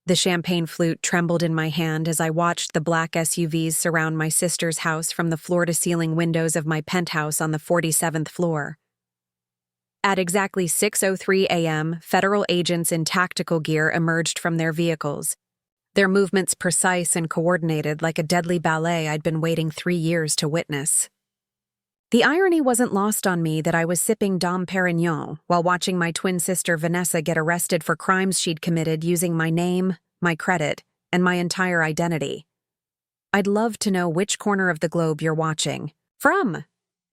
The champagne flute trembled in my hand as I watched the black SUVs surround my sister's house from the floor-to-ceiling windows of my penthouse on the 47th floor. At exactly 6:03 a.m., federal agents in tactical gear emerged from their vehicles, their movements precise and coordinated like a deadly ballet I'd been waiting 3 years to witness. The irony wasn't lost on me that I was sipping Dom Perignon while watching my twin sister Vanessa get arrested for crimes she'd committed using my name, my credit, and my entire identity. I'd love to know which corner of the globe you're watching from.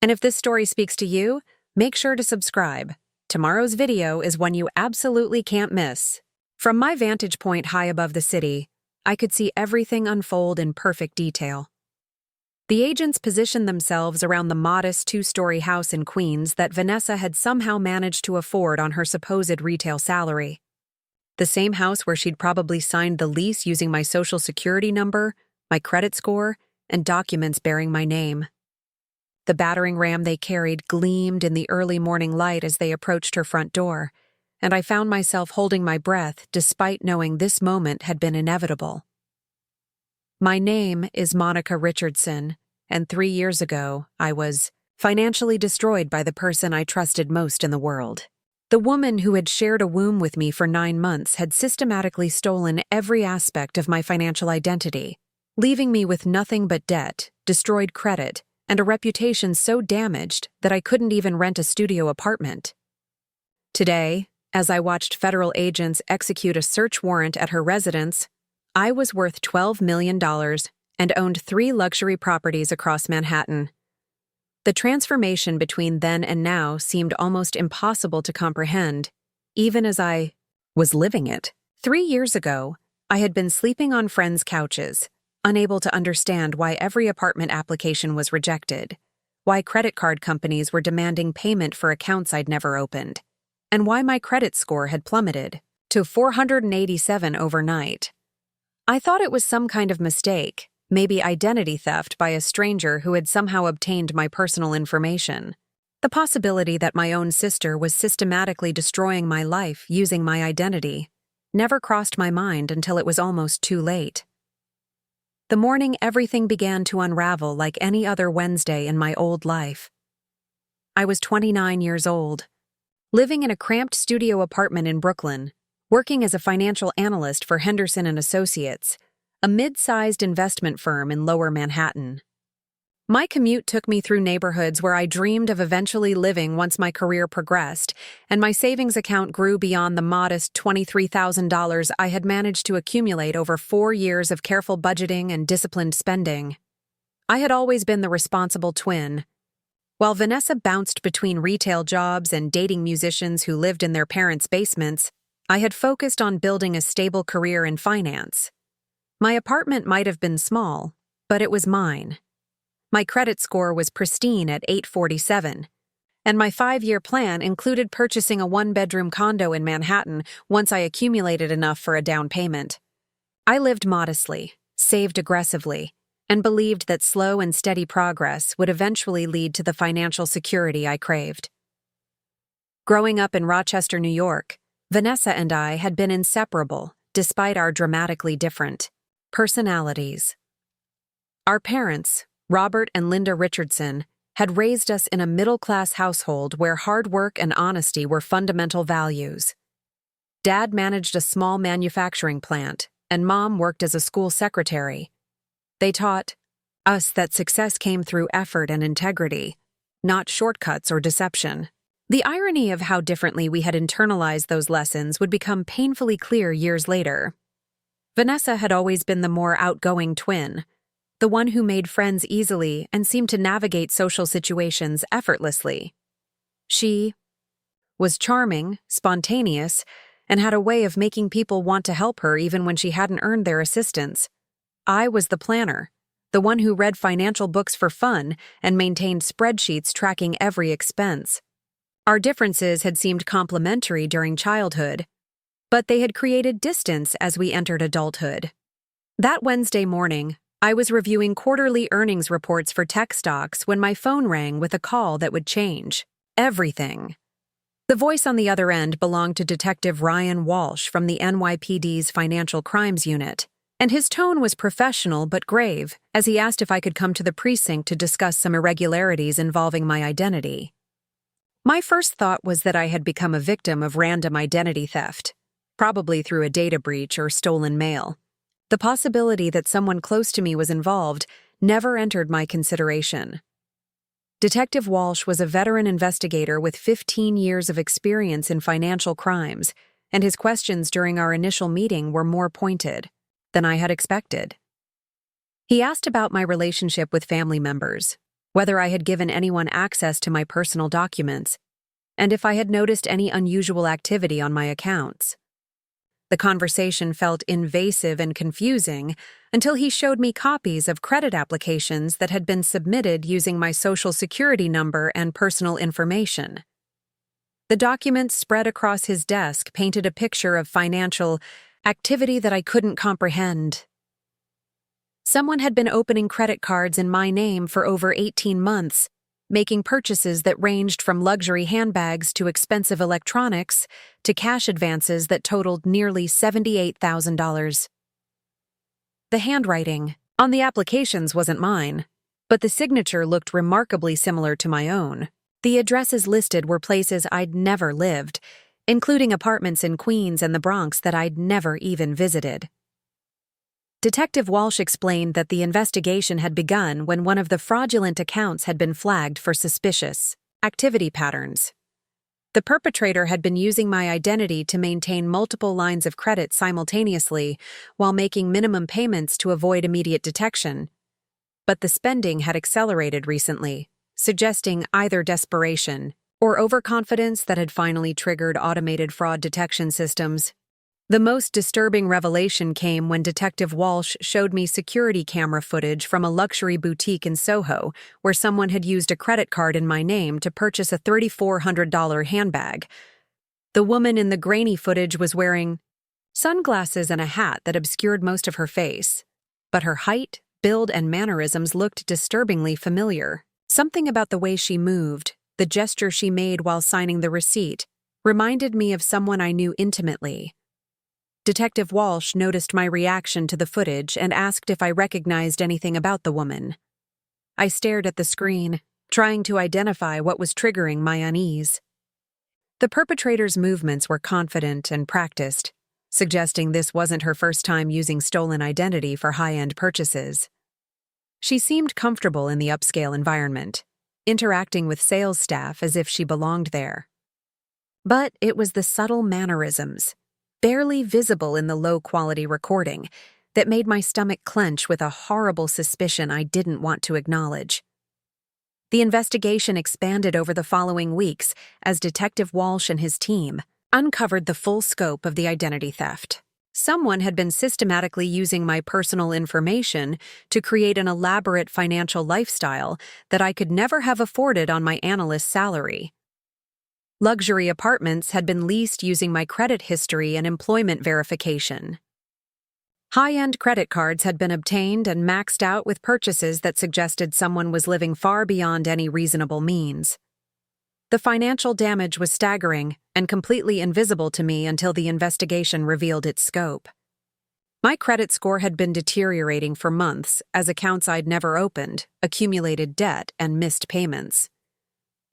And if this story speaks to you, make sure to subscribe. Tomorrow's video is one you absolutely can't miss. From my vantage point high above the city, I could see everything unfold in perfect detail. The agents positioned themselves around the modest 2-story house in Queens that Vanessa had somehow managed to afford on her supposed retail salary. The same house where she'd probably signed the lease using my social security number, my credit score, and documents bearing my name. The battering ram they carried gleamed in the early morning light as they approached her front door, and I found myself holding my breath despite knowing this moment had been inevitable. My name is Monica Richardson, and 3 years ago, I was financially destroyed by the person I trusted most in the world. The woman who had shared a womb with me for 9 months had systematically stolen every aspect of my financial identity, leaving me with nothing but debt, destroyed credit, and a reputation so damaged that I couldn't even rent a studio apartment. Today, as I watched federal agents execute a search warrant at her residence, I was worth $12 million and owned 3 luxury properties across Manhattan. The transformation between then and now seemed almost impossible to comprehend, even as I was living it. 3 years ago, I had been sleeping on friends' couches, unable to understand why every apartment application was rejected, why credit card companies were demanding payment for accounts I'd never opened, and why my credit score had plummeted to 487 overnight. I thought it was some kind of mistake, maybe identity theft by a stranger who had somehow obtained my personal information. The possibility that my own sister was systematically destroying my life using my identity never crossed my mind until it was almost too late. The morning everything began to unravel like any other Wednesday in my old life. I was 29 years old, living in a cramped studio apartment in Brooklyn, working as a financial analyst for Henderson & Associates, a mid-sized investment firm in Lower Manhattan. My commute took me through neighborhoods where I dreamed of eventually living once my career progressed, and my savings account grew beyond the modest $23,000 I had managed to accumulate over 4 years of careful budgeting and disciplined spending. I had always been the responsible twin. While Vanessa bounced between retail jobs and dating musicians who lived in their parents' basements, I had focused on building a stable career in finance. My apartment might have been small, but it was mine. My credit score was pristine at 847, and my 5-year plan included purchasing a 1-bedroom condo in Manhattan once I accumulated enough for a down payment. I lived modestly, saved aggressively, and believed that slow and steady progress would eventually lead to the financial security I craved. Growing up in Rochester, New York, Vanessa and I had been inseparable despite our dramatically different personalities. Our parents, Robert and Linda Richardson, had raised us in a middle-class household where hard work and honesty were fundamental values. Dad managed a small manufacturing plant, and Mom worked as a school secretary. They taught us that success came through effort and integrity, not shortcuts or deception. The irony of how differently we had internalized those lessons would become painfully clear years later. Vanessa had always been the more outgoing twin, the one who made friends easily and seemed to navigate social situations effortlessly. She was charming, spontaneous, and had a way of making people want to help her even when she hadn't earned their assistance. I was the planner, the one who read financial books for fun and maintained spreadsheets tracking every expense. Our differences had seemed complementary during childhood, but they had created distance as we entered adulthood. That Wednesday morning, I was reviewing quarterly earnings reports for tech stocks when my phone rang with a call that would change everything. The voice on the other end belonged to Detective Ryan Walsh from the NYPD's Financial Crimes Unit, and his tone was professional but grave as he asked if I could come to the precinct to discuss some irregularities involving my identity. My first thought was that I had become a victim of random identity theft, probably through a data breach or stolen mail. The possibility that someone close to me was involved never entered my consideration. Detective Walsh was a veteran investigator with 15 years of experience in financial crimes, and his questions during our initial meeting were more pointed than I had expected. He asked about my relationship with family members, whether I had given anyone access to my personal documents, and if I had noticed any unusual activity on my accounts. The conversation felt invasive and confusing until he showed me copies of credit applications that had been submitted using my social security number and personal information. The documents spread across his desk painted a picture of financial activity that I couldn't comprehend. Someone had been opening credit cards in my name for over 18 months, making purchases that ranged from luxury handbags to expensive electronics to cash advances that totaled nearly $78,000. The handwriting on the applications wasn't mine, but the signature looked remarkably similar to my own. The addresses listed were places I'd never lived, including apartments in Queens and the Bronx that I'd never even visited. Detective Walsh explained that the investigation had begun when one of the fraudulent accounts had been flagged for suspicious activity patterns. The perpetrator had been using my identity to maintain multiple lines of credit simultaneously while making minimum payments to avoid immediate detection. But the spending had accelerated recently, suggesting either desperation or overconfidence that had finally triggered automated fraud detection systems. The most disturbing revelation came when Detective Walsh showed me security camera footage from a luxury boutique in Soho where someone had used a credit card in my name to purchase a $3,400 handbag. The woman in the grainy footage was wearing sunglasses and a hat that obscured most of her face, but her height, build, and mannerisms looked disturbingly familiar. Something about the way she moved, the gesture she made while signing the receipt, reminded me of someone I knew intimately. Detective Walsh noticed my reaction to the footage and asked if I recognized anything about the woman. I stared at the screen, trying to identify what was triggering my unease. The perpetrator's movements were confident and practiced, suggesting this wasn't her first time using stolen identity for high-end purchases. She seemed comfortable in the upscale environment, interacting with sales staff as if she belonged there. But it was the subtle mannerisms, barely visible in the low-quality recording, that made my stomach clench with a horrible suspicion I didn't want to acknowledge. The investigation expanded over the following weeks as Detective Walsh and his team uncovered the full scope of the identity theft. Someone had been systematically using my personal information to create an elaborate financial lifestyle that I could never have afforded on my analyst's salary. Luxury apartments had been leased using my credit history and employment verification. High-end credit cards had been obtained and maxed out with purchases that suggested someone was living far beyond any reasonable means. The financial damage was staggering and completely invisible to me until the investigation revealed its scope. My credit score had been deteriorating for months as accounts I'd never opened, accumulated debt, and missed payments.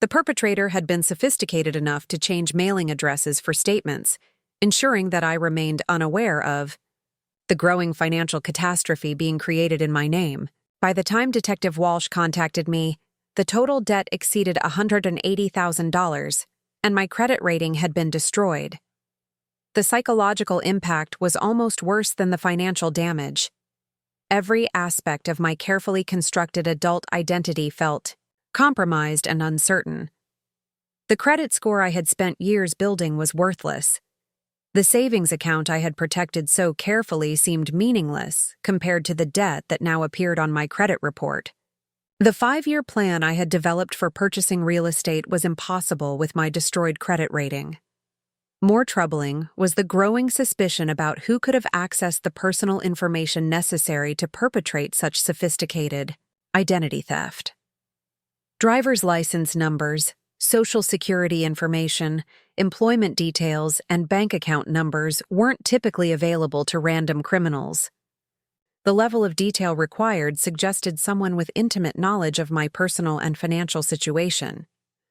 The perpetrator had been sophisticated enough to change mailing addresses for statements, ensuring that I remained unaware of the growing financial catastrophe being created in my name. By the time Detective Walsh contacted me, the total debt exceeded $180,000, and my credit rating had been destroyed. The psychological impact was almost worse than the financial damage. Every aspect of my carefully constructed adult identity felt compromised and uncertain. The credit score I had spent years building was worthless. The savings account I had protected so carefully seemed meaningless compared to the debt that now appeared on my credit report. The 5-year plan I had developed for purchasing real estate was impossible with my destroyed credit rating. More troubling was the growing suspicion about who could have accessed the personal information necessary to perpetrate such sophisticated identity theft. Driver's license numbers, social security information, employment details, and bank account numbers weren't typically available to random criminals. The level of detail required suggested someone with intimate knowledge of my personal and financial situation,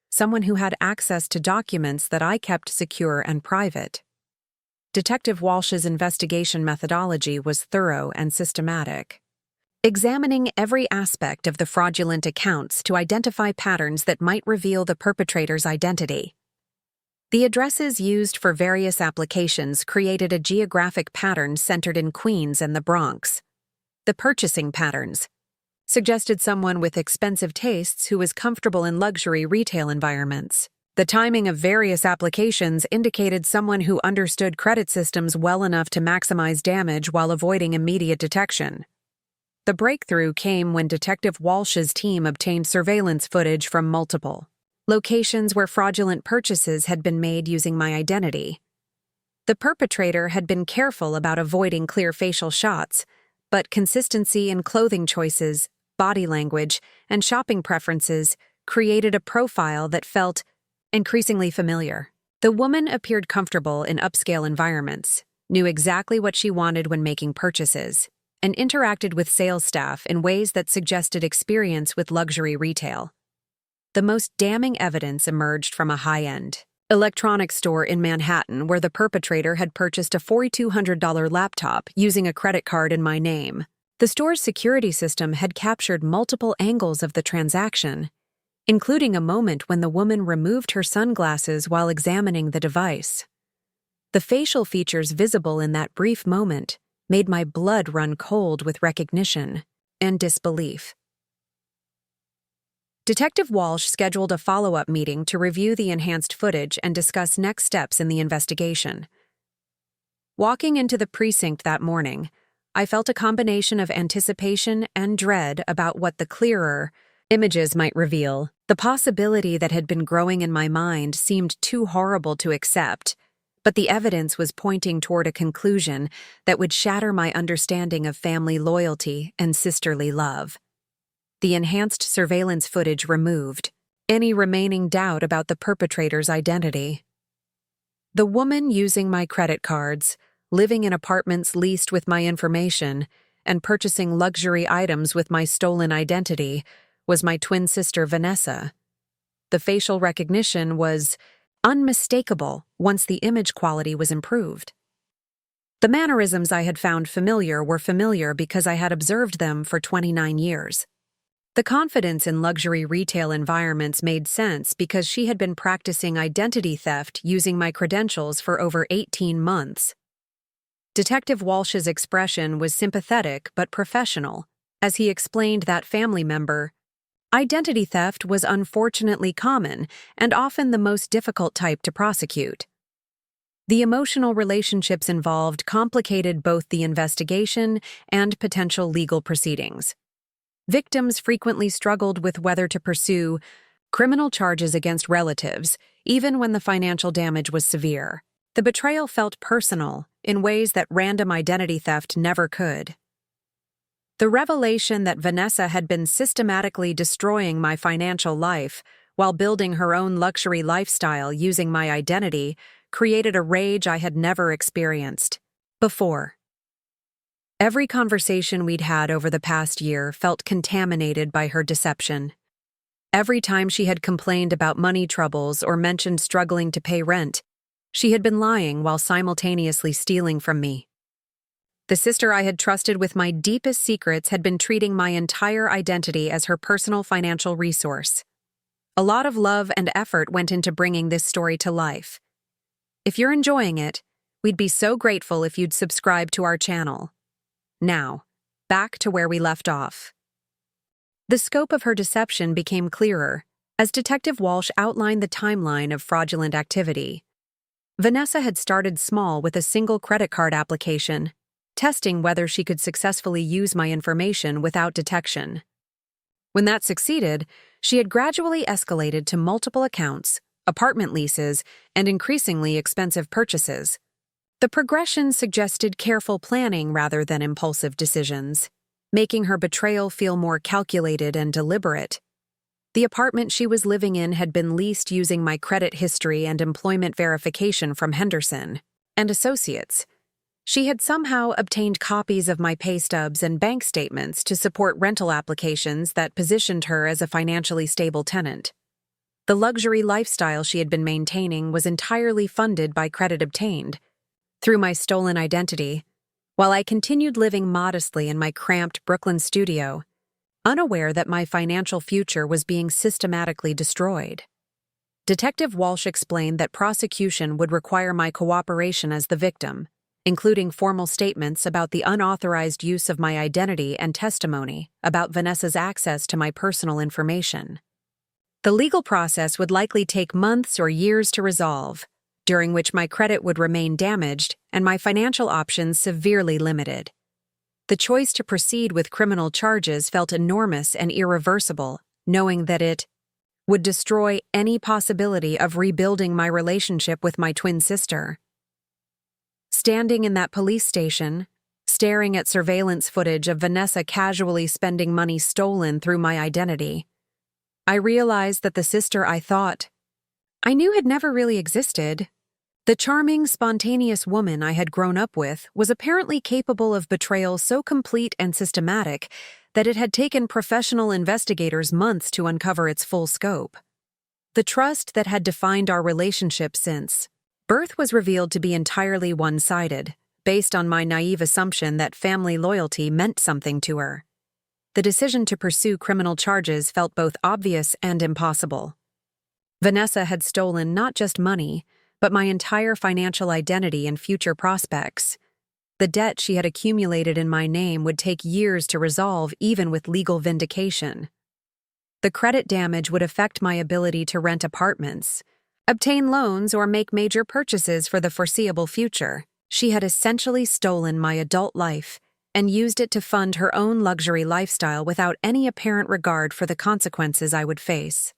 someone who had access to documents that I kept secure and private. Detective Walsh's investigation methodology was thorough and systematic, examining every aspect of the fraudulent accounts to identify patterns that might reveal the perpetrator's identity. The addresses used for various applications created a geographic pattern centered in Queens and the Bronx. The purchasing patterns suggested someone with expensive tastes who was comfortable in luxury retail environments. The timing of various applications indicated someone who understood credit systems well enough to maximize damage while avoiding immediate detection. The breakthrough came when Detective Walsh's team obtained surveillance footage from multiple locations where fraudulent purchases had been made using my identity. The perpetrator had been careful about avoiding clear facial shots, but consistency in clothing choices, body language, and shopping preferences created a profile that felt increasingly familiar. The woman appeared comfortable in upscale environments, knew exactly what she wanted when making purchases, and interacted with sales staff in ways that suggested experience with luxury retail. The most damning evidence emerged from a high-end electronics store in Manhattan where the perpetrator had purchased a $4,200 laptop using a credit card in my name. The store's security system had captured multiple angles of the transaction, including a moment when the woman removed her sunglasses while examining the device. The facial features visible in that brief moment made my blood run cold with recognition and disbelief. Detective Walsh scheduled a follow-up meeting to review the enhanced footage and discuss next steps in the investigation. Walking into the precinct that morning, I felt a combination of anticipation and dread about what the clearer images might reveal. The possibility that had been growing in my mind seemed too horrible to accept, but the evidence was pointing toward a conclusion that would shatter my understanding of family loyalty and sisterly love. The enhanced surveillance footage removed any remaining doubt about the perpetrator's identity. The woman using my credit cards, living in apartments leased with my information, and purchasing luxury items with my stolen identity was my twin sister Vanessa. The facial recognition was unmistakable once the image quality was improved. The mannerisms I had found familiar were familiar because I had observed them for 29 years. The confidence in luxury retail environments made sense because she had been practicing identity theft using my credentials for over 18 months. Detective Walsh's expression was sympathetic but professional, as he explained that family member, identity theft was unfortunately common and often the most difficult type to prosecute. The emotional relationships involved complicated both the investigation and potential legal proceedings. Victims frequently struggled with whether to pursue criminal charges against relatives, even when the financial damage was severe. The betrayal felt personal in ways that random identity theft never could. The revelation that Vanessa had been systematically destroying my financial life while building her own luxury lifestyle using my identity created a rage I had never experienced before. Every conversation we'd had over the past year felt contaminated by her deception. Every time she had complained about money troubles or mentioned struggling to pay rent, she had been lying while simultaneously stealing from me. The sister I had trusted with my deepest secrets had been treating my entire identity as her personal financial resource. A lot of love and effort went into bringing this story to life. If you're enjoying it, we'd be so grateful if you'd subscribe to our channel. Now, back to where we left off. The scope of her deception became clearer as Detective Walsh outlined the timeline of fraudulent activity. Vanessa had started small with a single credit card application, testing whether she could successfully use my information without detection. When that succeeded, she had gradually escalated to multiple accounts, apartment leases, and increasingly expensive purchases. The progression suggested careful planning rather than impulsive decisions, making her betrayal feel more calculated and deliberate. The apartment she was living in had been leased using my credit history and employment verification from Henderson and Associates. She had somehow obtained copies of my pay stubs and bank statements to support rental applications that positioned her as a financially stable tenant. The luxury lifestyle she had been maintaining was entirely funded by credit obtained through my stolen identity, while I continued living modestly in my cramped Brooklyn studio, unaware that my financial future was being systematically destroyed. Detective Walsh explained that prosecution would require my cooperation as the victim, including formal statements about the unauthorized use of my identity and testimony about Vanessa's access to my personal information. The legal process would likely take months or years to resolve, during which my credit would remain damaged and my financial options severely limited. The choice to proceed with criminal charges felt enormous and irreversible, knowing that it would destroy any possibility of rebuilding my relationship with my twin sister. Standing in that police station, staring at surveillance footage of Vanessa casually spending money stolen through my identity, I realized that the sister I thought I knew had never really existed. The charming, spontaneous woman I had grown up with was apparently capable of betrayal so complete and systematic that it had taken professional investigators months to uncover its full scope. The trust that had defined our relationship since birth was revealed to be entirely one-sided, based on my naive assumption that family loyalty meant something to her. The decision to pursue criminal charges felt both obvious and impossible. Vanessa had stolen not just money, but my entire financial identity and future prospects. The debt she had accumulated in my name would take years to resolve even with legal vindication. The credit damage would affect my ability to rent apartments, obtain loans, or make major purchases for the foreseeable future. She had essentially stolen my adult life and used it to fund her own luxury lifestyle without any apparent regard for the consequences I would face.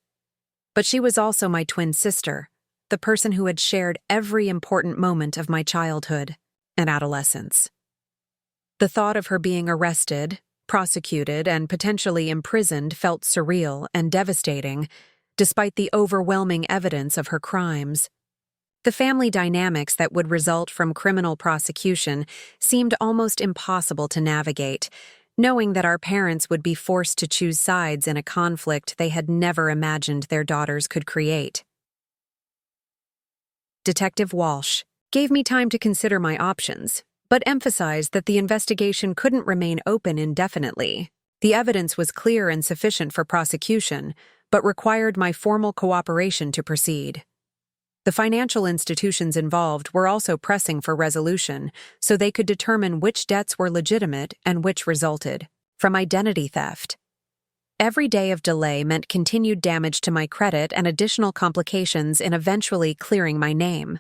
But she was also my twin sister, the person who had shared every important moment of my childhood and adolescence. The thought of her being arrested, prosecuted, and potentially imprisoned felt surreal and devastating, despite the overwhelming evidence of her crimes. The family dynamics that would result from criminal prosecution seemed almost impossible to navigate, knowing that our parents would be forced to choose sides in a conflict they had never imagined their daughters could create. Detective Walsh gave me time to consider my options, but emphasized that the investigation couldn't remain open indefinitely. The evidence was clear and sufficient for prosecution, but required my formal cooperation to proceed. The financial institutions involved were also pressing for resolution, so they could determine which debts were legitimate and which resulted from identity theft. Every day of delay meant continued damage to my credit and additional complications in eventually clearing my name.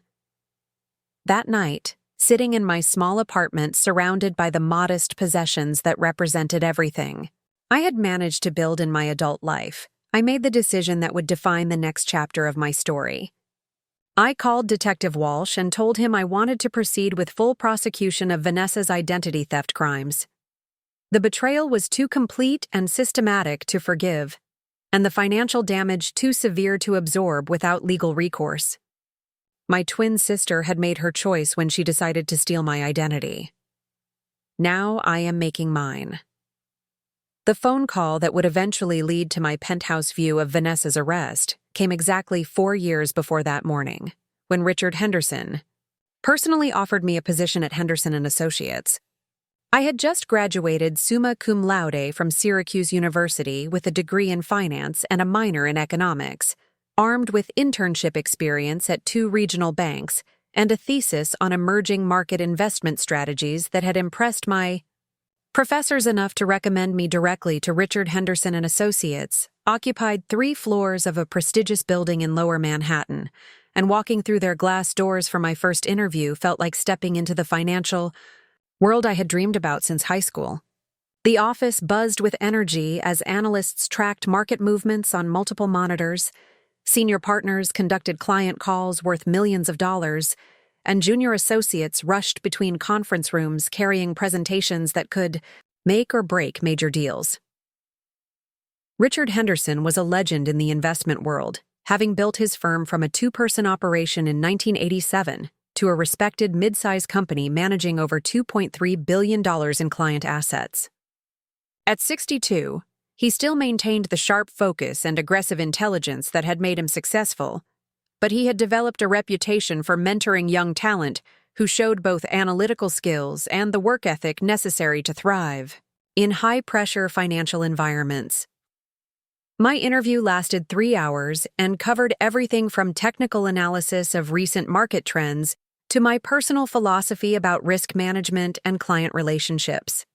That night, sitting in my small apartment surrounded by the modest possessions that represented everything I had managed to build in my adult life, I made the decision that would define the next chapter of my story. I called Detective Walsh and told him I wanted to proceed with full prosecution of Vanessa's identity theft crimes. The betrayal was too complete and systematic to forgive, and the financial damage too severe to absorb without legal recourse. My twin sister had made her choice when she decided to steal my identity. Now I am making mine. The phone call that would eventually lead to my penthouse view of Vanessa's arrest came exactly 4 years before that morning, when Richard Henderson personally offered me a position at Henderson and Associates. I had just graduated summa cum laude from Syracuse University with a degree in finance and a minor in economics, armed with internship experience at 2 regional banks and a thesis on emerging market investment strategies that had impressed my professors enough to recommend me directly to Richard Henderson and Associates, occupied 3 floors of a prestigious building in Lower Manhattan, and walking through their glass doors for my first interview felt like stepping into the financial world I had dreamed about since high school. The office buzzed with energy as analysts tracked market movements on multiple monitors, senior partners conducted client calls worth millions of dollars, and junior associates rushed between conference rooms carrying presentations that could make or break major deals. Richard Henderson was a legend in the investment world, having built his firm from a two-person operation in 1987 to a respected mid-size company managing over $2.3 billion in client assets. At 62, he still maintained the sharp focus and aggressive intelligence that had made him successful, but he had developed a reputation for mentoring young talent who showed both analytical skills and the work ethic necessary to thrive in high-pressure financial environments. My interview lasted 3 hours and covered everything from technical analysis of recent market trends to my personal philosophy about risk management and client relationships.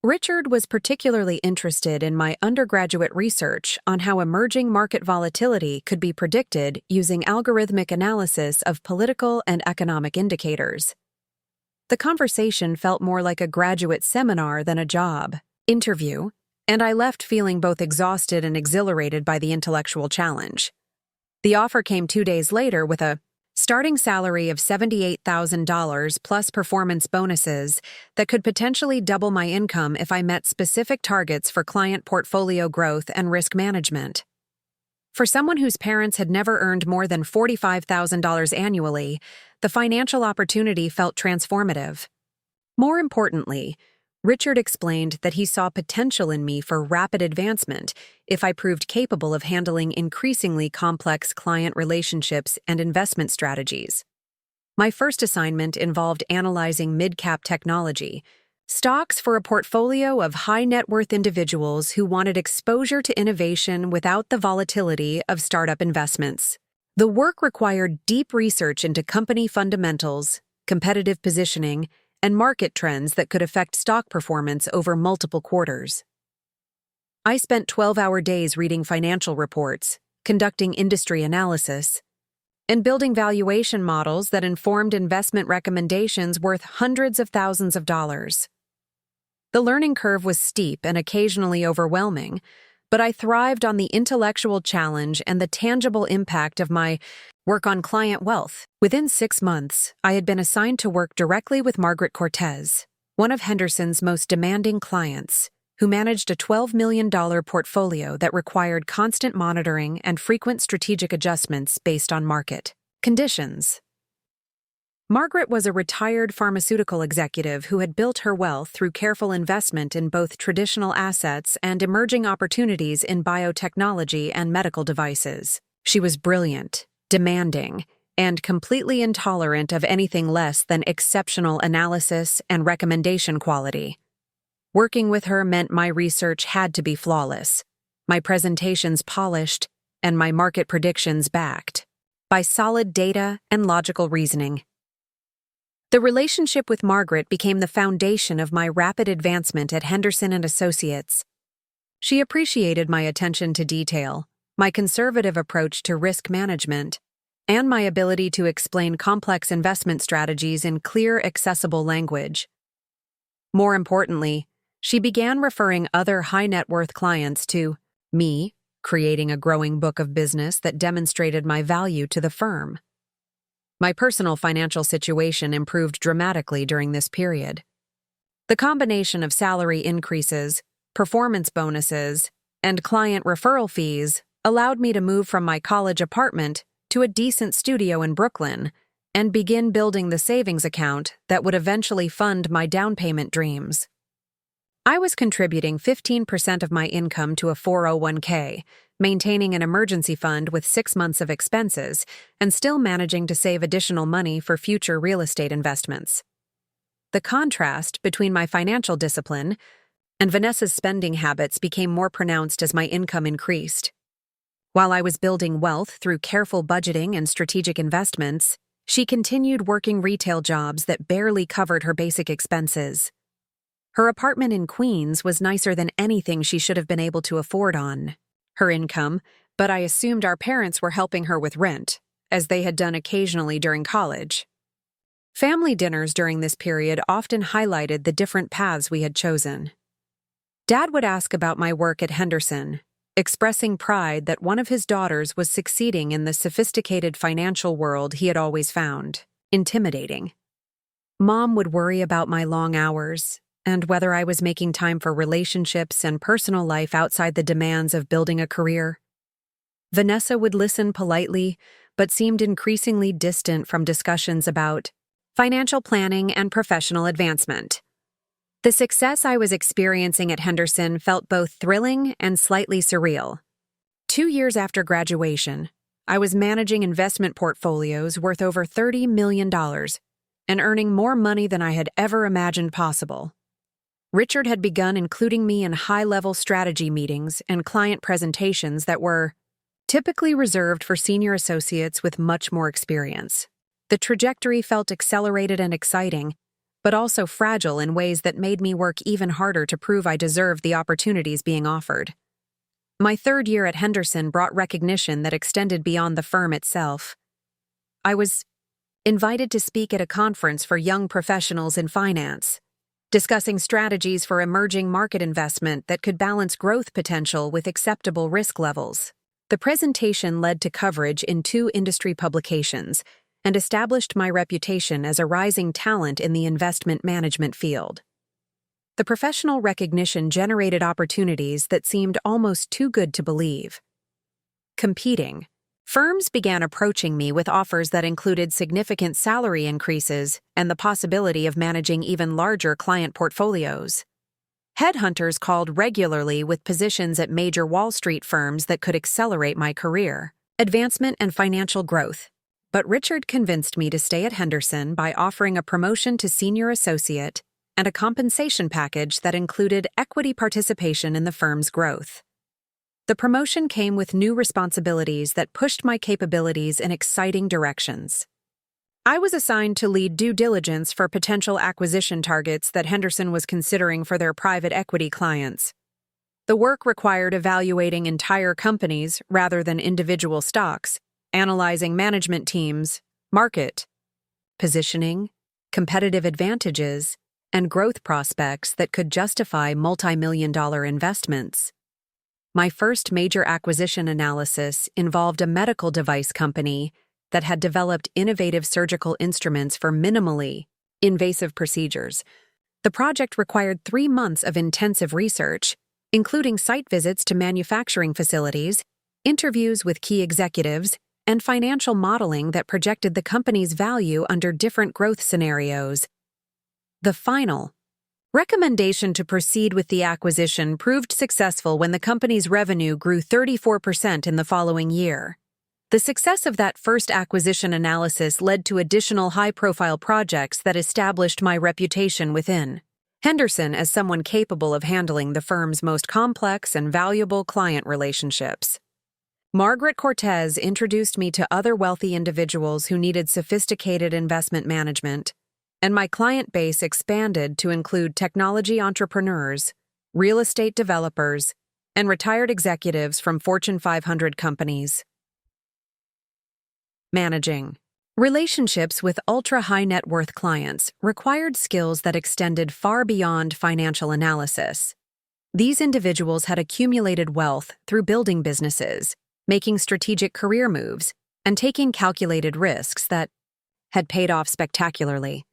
Richard was particularly interested in my undergraduate research on how emerging market volatility could be predicted using algorithmic analysis of political and economic indicators. The conversation felt more like a graduate seminar than a job interview, and I left feeling both exhausted and exhilarated by the intellectual challenge. The offer came 2 days later with a starting salary of $78,000 plus performance bonuses that could potentially double my income if I met specific targets for client portfolio growth and risk management. For someone whose parents had never earned more than $45,000 annually, the financial opportunity felt transformative. More importantly, Richard explained that he saw potential in me for rapid advancement if I proved capable of handling increasingly complex client relationships and investment strategies. My first assignment involved analyzing mid-cap technology, stocks for a portfolio of high-net-worth individuals who wanted exposure to innovation without the volatility of startup investments. The work required deep research into company fundamentals, competitive positioning, and market trends that could affect stock performance over multiple quarters. I spent 12-hour days reading financial reports, conducting industry analysis, and building valuation models that informed investment recommendations worth hundreds of thousands of dollars. The learning curve was steep and occasionally overwhelming, but I thrived on the intellectual challenge and the tangible impact of my work on client wealth. Within 6 months, I had been assigned to work directly with Margaret Cortez, one of Henderson's most demanding clients, who managed a $12 million portfolio that required constant monitoring and frequent strategic adjustments based on market conditions. Margaret was a retired pharmaceutical executive who had built her wealth through careful investment in both traditional assets and emerging opportunities in biotechnology and medical devices. She was brilliant, demanding, and completely intolerant of anything less than exceptional analysis and recommendation quality. Working with her meant my research had to be flawless, my presentations polished, and my market predictions backed by solid data and logical reasoning. The relationship with Margaret became the foundation of my rapid advancement at Henderson & Associates. She appreciated my attention to detail, my conservative approach to risk management, and my ability to explain complex investment strategies in clear, accessible language. More importantly, she began referring other high-net-worth clients to me, creating a growing book of business that demonstrated my value to the firm. My personal financial situation improved dramatically during this period. The combination of salary increases, performance bonuses, and client referral fees allowed me to move from my college apartment to a decent studio in Brooklyn and begin building the savings account that would eventually fund my down payment dreams. I was contributing 15% of my income to a 401k, maintaining an emergency fund with 6 months of expenses, and still managing to save additional money for future real estate investments. The contrast between my financial discipline and Vanessa's spending habits became more pronounced as my income increased. While I was building wealth through careful budgeting and strategic investments, she continued working retail jobs that barely covered her basic expenses. Her apartment in Queens was nicer than anything she should have been able to afford on her income, but I assumed our parents were helping her with rent, as they had done occasionally during college. Family dinners during this period often highlighted the different paths we had chosen. Dad would ask about my work at Henderson, expressing pride that one of his daughters was succeeding in the sophisticated financial world he had always found intimidating. Mom would worry about my long hours, and whether I was making time for relationships and personal life outside the demands of building a career. Vanessa would listen politely, but seemed increasingly distant from discussions about financial planning and professional advancement. The success I was experiencing at Henderson felt both thrilling and slightly surreal. 2 years after graduation, I was managing investment portfolios worth over $30 million and earning more money than I had ever imagined possible. Richard had begun including me in high-level strategy meetings and client presentations that were typically reserved for senior associates with much more experience. The trajectory felt accelerated and exciting, but also fragile in ways that made me work even harder to prove I deserved the opportunities being offered. My 3rd year at Henderson brought recognition that extended beyond the firm itself. I was invited to speak at a conference for young professionals in finance, discussing strategies for emerging market investment that could balance growth potential with acceptable risk levels. The presentation led to coverage in 2 industry publications and established my reputation as a rising talent in the investment management field. The professional recognition generated opportunities that seemed almost too good to believe. Competing, firms began approaching me with offers that included significant salary increases and the possibility of managing even larger client portfolios. Headhunters called regularly with positions at major Wall Street firms that could accelerate my career, advancement, and financial growth. But Richard convinced me to stay at Henderson by offering a promotion to senior associate and a compensation package that included equity participation in the firm's growth. The promotion came with new responsibilities that pushed my capabilities in exciting directions. I was assigned to lead due diligence for potential acquisition targets that Henderson was considering for their private equity clients. The work required evaluating entire companies rather than individual stocks, analyzing management teams, market positioning, competitive advantages, and growth prospects that could justify multi-million-dollar investments. My first major acquisition analysis involved a medical device company that had developed innovative surgical instruments for minimally invasive procedures. The project required 3 months of intensive research, including site visits to manufacturing facilities, interviews with key executives, and financial modeling that projected the company's value under different growth scenarios. The final recommendation to proceed with the acquisition proved successful when the company's revenue grew 34% in the following year. The success of that first acquisition analysis led to additional high-profile projects that established my reputation within Henderson as someone capable of handling the firm's most complex and valuable client relationships. Margaret Cortez introduced me to other wealthy individuals who needed sophisticated investment management, and my client base expanded to include technology entrepreneurs, real estate developers, and retired executives from Fortune 500 companies. Managing relationships with ultra-high net worth clients required skills that extended far beyond financial analysis. These individuals had accumulated wealth through building businesses, making strategic career moves, and taking calculated risks that had paid off spectacularly.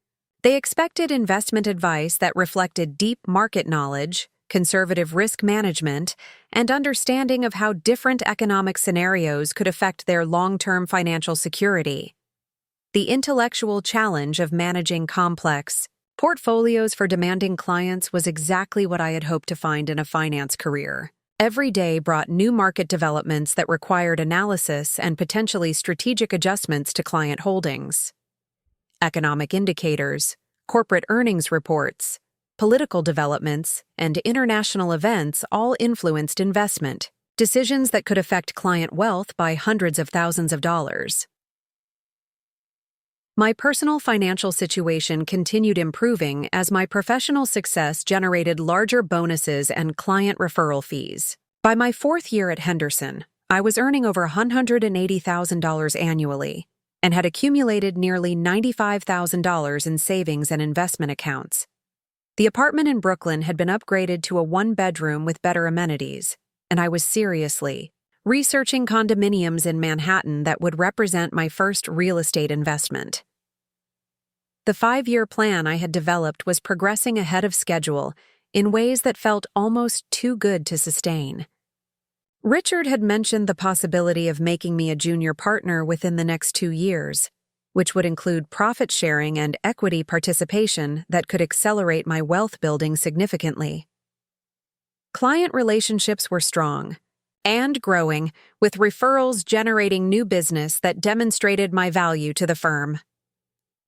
They expected investment advice that reflected deep market knowledge, conservative risk management, and understanding of how different economic scenarios could affect their long-term financial security. The intellectual challenge of managing complex portfolios for demanding clients was exactly what I had hoped to find in a finance career. Every day brought new market developments that required analysis and potentially strategic adjustments to client holdings. Economic indicators, corporate earnings reports, political developments, and international events all influenced investment decisions that could affect client wealth by hundreds of thousands of dollars. My personal financial situation continued improving as my professional success generated larger bonuses and client referral fees. By my 4th year at Henderson, I was earning over $180,000 annually and had accumulated nearly $95,000 in savings and investment accounts. The apartment in Brooklyn had been upgraded to a 1-bedroom with better amenities, and I was seriously researching condominiums in Manhattan that would represent my first real estate investment. The 5-year plan I had developed was progressing ahead of schedule in ways that felt almost too good to sustain. Richard had mentioned the possibility of making me a junior partner within the next 2 years, which would include profit sharing and equity participation that could accelerate my wealth building significantly. Client relationships were strong and growing, with referrals generating new business that demonstrated my value to the firm.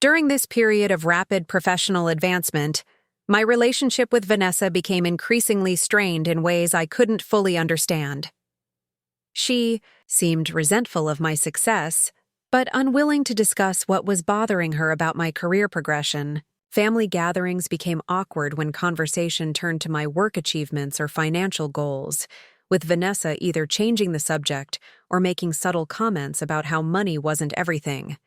During this period of rapid professional advancement, my relationship with Vanessa became increasingly strained in ways I couldn't fully understand. She seemed resentful of my success, but unwilling to discuss what was bothering her about my career progression. Family gatherings became awkward when conversation turned to my work achievements or financial goals, with Vanessa either changing the subject or making subtle comments about how money wasn't everything.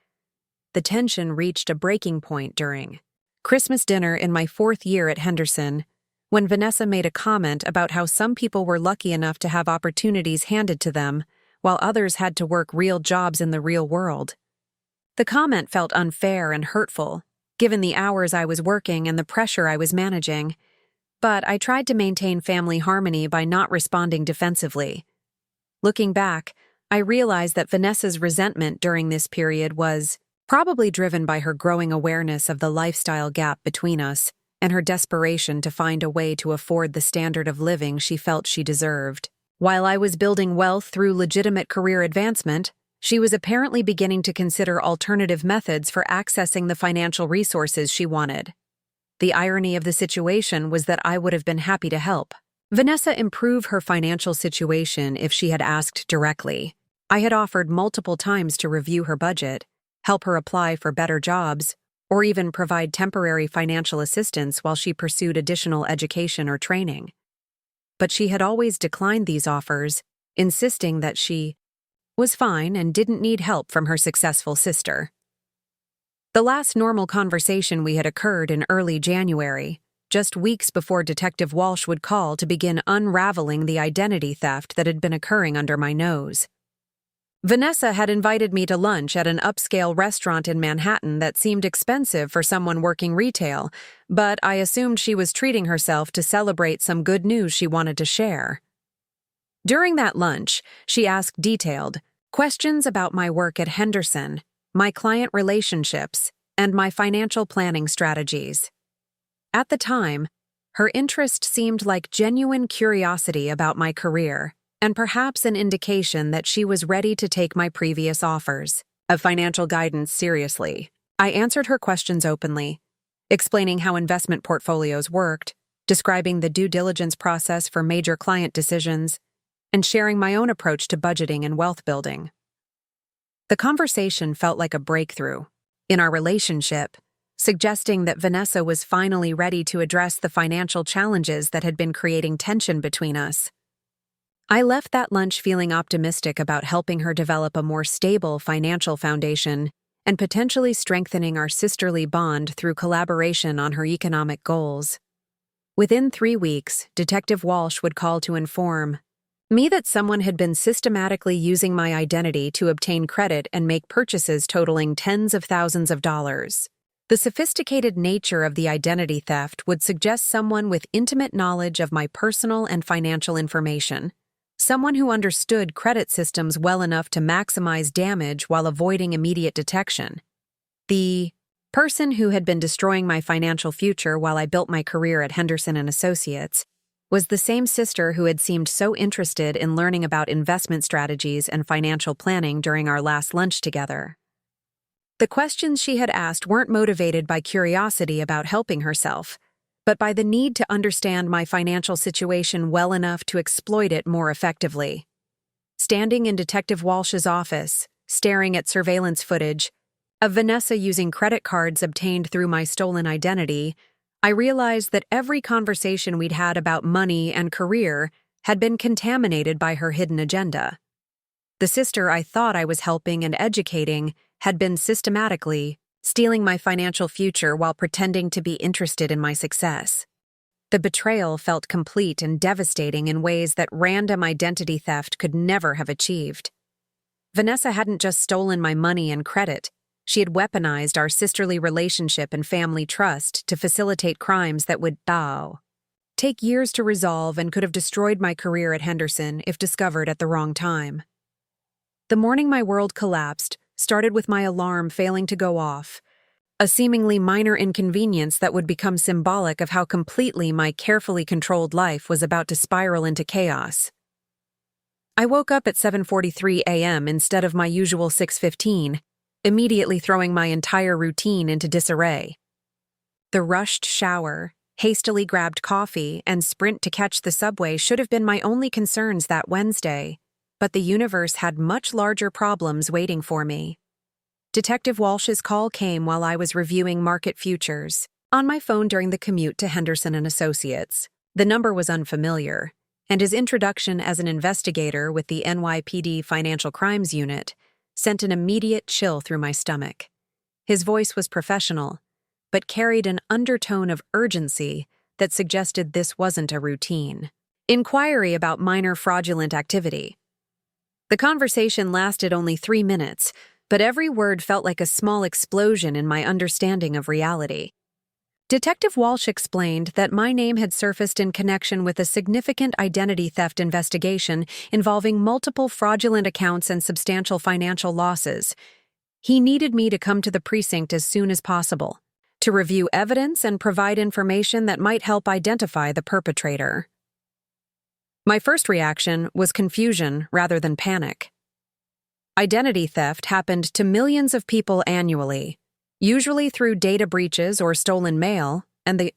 The tension reached a breaking point during Christmas dinner in my 4th year at Henderson, when Vanessa made a comment about how some people were lucky enough to have opportunities handed to them, while others had to work real jobs in the real world. The comment felt unfair and hurtful, given the hours I was working and the pressure I was managing, but I tried to maintain family harmony by not responding defensively. Looking back, I realized that Vanessa's resentment during this period was probably driven by her growing awareness of the lifestyle gap between us and her desperation to find a way to afford the standard of living she felt she deserved. While I was building wealth through legitimate career advancement, she was apparently beginning to consider alternative methods for accessing the financial resources she wanted. The irony of the situation was that I would have been happy to help Vanessa improve her financial situation if she had asked directly. I had offered multiple times to review her budget, help her apply for better jobs, or even provide temporary financial assistance while she pursued additional education or training. But she had always declined these offers, insisting that she was fine and didn't need help from her successful sister. The last normal conversation we had occurred in early January, just weeks before Detective Walsh would call to begin unraveling the identity theft that had been occurring under my nose. Vanessa had invited me to lunch at an upscale restaurant in Manhattan that seemed expensive for someone working retail, but I assumed she was treating herself to celebrate some good news she wanted to share. During that lunch, she asked detailed questions about my work at Henderson, my client relationships, and my financial planning strategies. At the time, her interest seemed like genuine curiosity about my career, and perhaps an indication that she was ready to take my previous offers of financial guidance seriously. I answered her questions openly, explaining how investment portfolios worked, describing the due diligence process for major client decisions, and sharing my own approach to budgeting and wealth building. The conversation felt like a breakthrough in our relationship, suggesting that Vanessa was finally ready to address the financial challenges that had been creating tension between us. I left that lunch feeling optimistic about helping her develop a more stable financial foundation and potentially strengthening our sisterly bond through collaboration on her economic goals. Within 3 weeks, Detective Walsh would call to inform me that someone had been systematically using my identity to obtain credit and make purchases totaling tens of thousands of dollars. The sophisticated nature of the identity theft would suggest someone with intimate knowledge of my personal and financial information, someone who understood credit systems well enough to maximize damage while avoiding immediate detection. The person who had been destroying my financial future while I built my career at Henderson and Associates was the same sister who had seemed so interested in learning about investment strategies and financial planning during our last lunch together. The questions she had asked weren't motivated by curiosity about helping herself, but by the need to understand my financial situation well enough to exploit it more effectively. Standing in Detective Walsh's office, staring at surveillance footage of Vanessa using credit cards obtained through my stolen identity, I realized that every conversation we'd had about money and career had been contaminated by her hidden agenda. The sister I thought I was helping and educating had been systematically stealing my financial future while pretending to be interested in my success. The betrayal felt complete and devastating in ways that random identity theft could never have achieved. Vanessa hadn't just stolen my money and credit, She had weaponized our sisterly relationship and family trust to facilitate crimes that would take years to resolve and could have destroyed my career at Henderson if discovered at the wrong time. The morning my world collapsed started with my alarm failing to go off, a seemingly minor inconvenience that would become symbolic of how completely my carefully controlled life was about to spiral into chaos. I woke up at 7:43 a.m. instead of my usual 6:15, immediately throwing my entire routine into disarray. The rushed shower, hastily grabbed coffee, and sprint to catch the subway should have been my only concerns that Wednesday, but the universe had much larger problems waiting for me. Detective Walsh's call came while I was reviewing market futures on my phone during the commute to Henderson and Associates. The number was unfamiliar, and his introduction as an investigator with the NYPD Financial Crimes Unit sent an immediate chill through my stomach. His voice was professional, but carried an undertone of urgency that suggested this wasn't a routine inquiry about minor fraudulent activity. The conversation lasted only 3 minutes, but every word felt like a small explosion in my understanding of reality. Detective Walsh explained that my name had surfaced in connection with a significant identity theft investigation involving multiple fraudulent accounts and substantial financial losses. He needed me to come to the precinct as soon as possible, to review evidence and provide information that might help identify the perpetrator. My first reaction was confusion rather than panic. Identity theft happened to millions of people annually, usually through data breaches or stolen mail, and the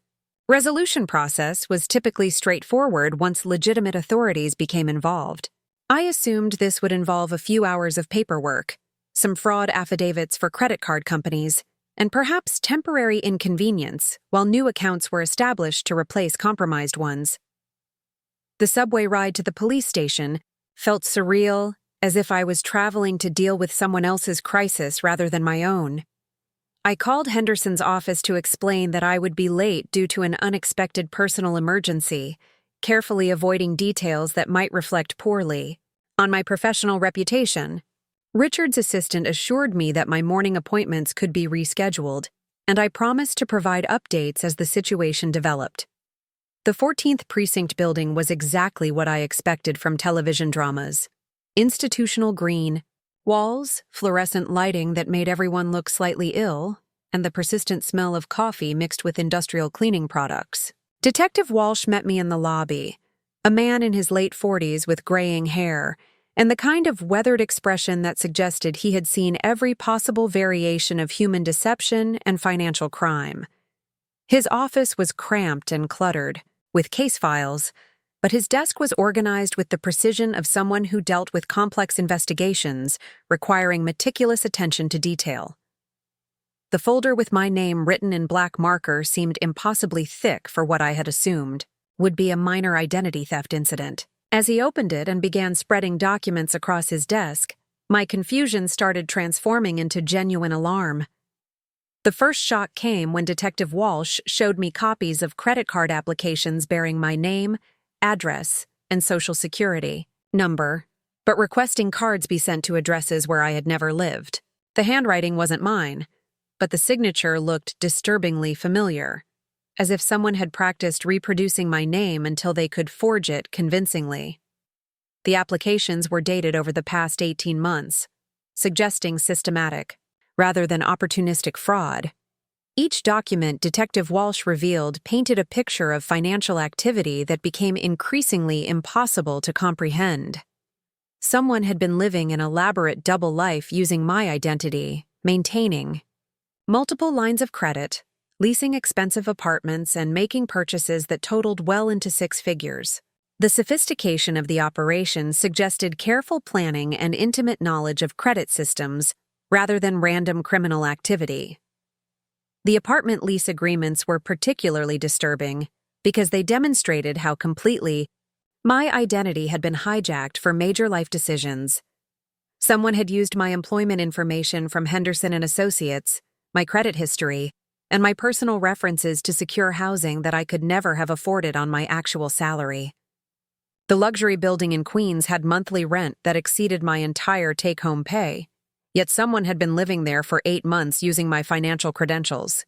resolution process was typically straightforward once legitimate authorities became involved. I assumed this would involve a few hours of paperwork, some fraud affidavits for credit card companies, and perhaps temporary inconvenience while new accounts were established to replace compromised ones. The subway ride to the police station felt surreal, as if I was traveling to deal with someone else's crisis rather than my own. I called Henderson's office to explain that I would be late due to an unexpected personal emergency, carefully avoiding details that might reflect poorly on my professional reputation. Richard's assistant assured me that my morning appointments could be rescheduled, and I promised to provide updates as the situation developed. The 14th Precinct building was exactly what I expected from television dramas. Institutional green, walls, fluorescent lighting that made everyone look slightly ill, and the persistent smell of coffee mixed with industrial cleaning products. Detective Walsh met me in the lobby, a man in his late 40s with graying hair, and the kind of weathered expression that suggested he had seen every possible variation of human deception and financial crime. His office was cramped and cluttered, with case files, but his desk was organized with the precision of someone who dealt with complex investigations requiring meticulous attention to detail. The folder with my name written in black marker seemed impossibly thick for what I had assumed would be a minor identity theft incident. As he opened it and began spreading documents across his desk, my confusion started transforming into genuine alarm. The first shock came when Detective Walsh showed me copies of credit card applications bearing my name, address, and social security number, but requesting cards be sent to addresses where I had never lived. The handwriting wasn't mine, but the signature looked disturbingly familiar, as if someone had practiced reproducing my name until they could forge it convincingly. The applications were dated over the past 18 months, suggesting systematic, rather than opportunistic fraud. Each document Detective Walsh revealed painted a picture of financial activity that became increasingly impossible to comprehend. Someone had been living an elaborate double life using my identity, maintaining multiple lines of credit, leasing expensive apartments, and making purchases that totaled well into 6 figures. The sophistication of the operation suggested careful planning and intimate knowledge of credit systems rather than random criminal activity. The apartment lease agreements were particularly disturbing because they demonstrated how completely my identity had been hijacked for major life decisions. Someone had used my employment information from Henderson and Associates, my credit history, and my personal references to secure housing that I could never have afforded on my actual salary. The luxury building in Queens had monthly rent that exceeded my entire take-home pay, Yet someone had been living there for 8 months using my financial credentials.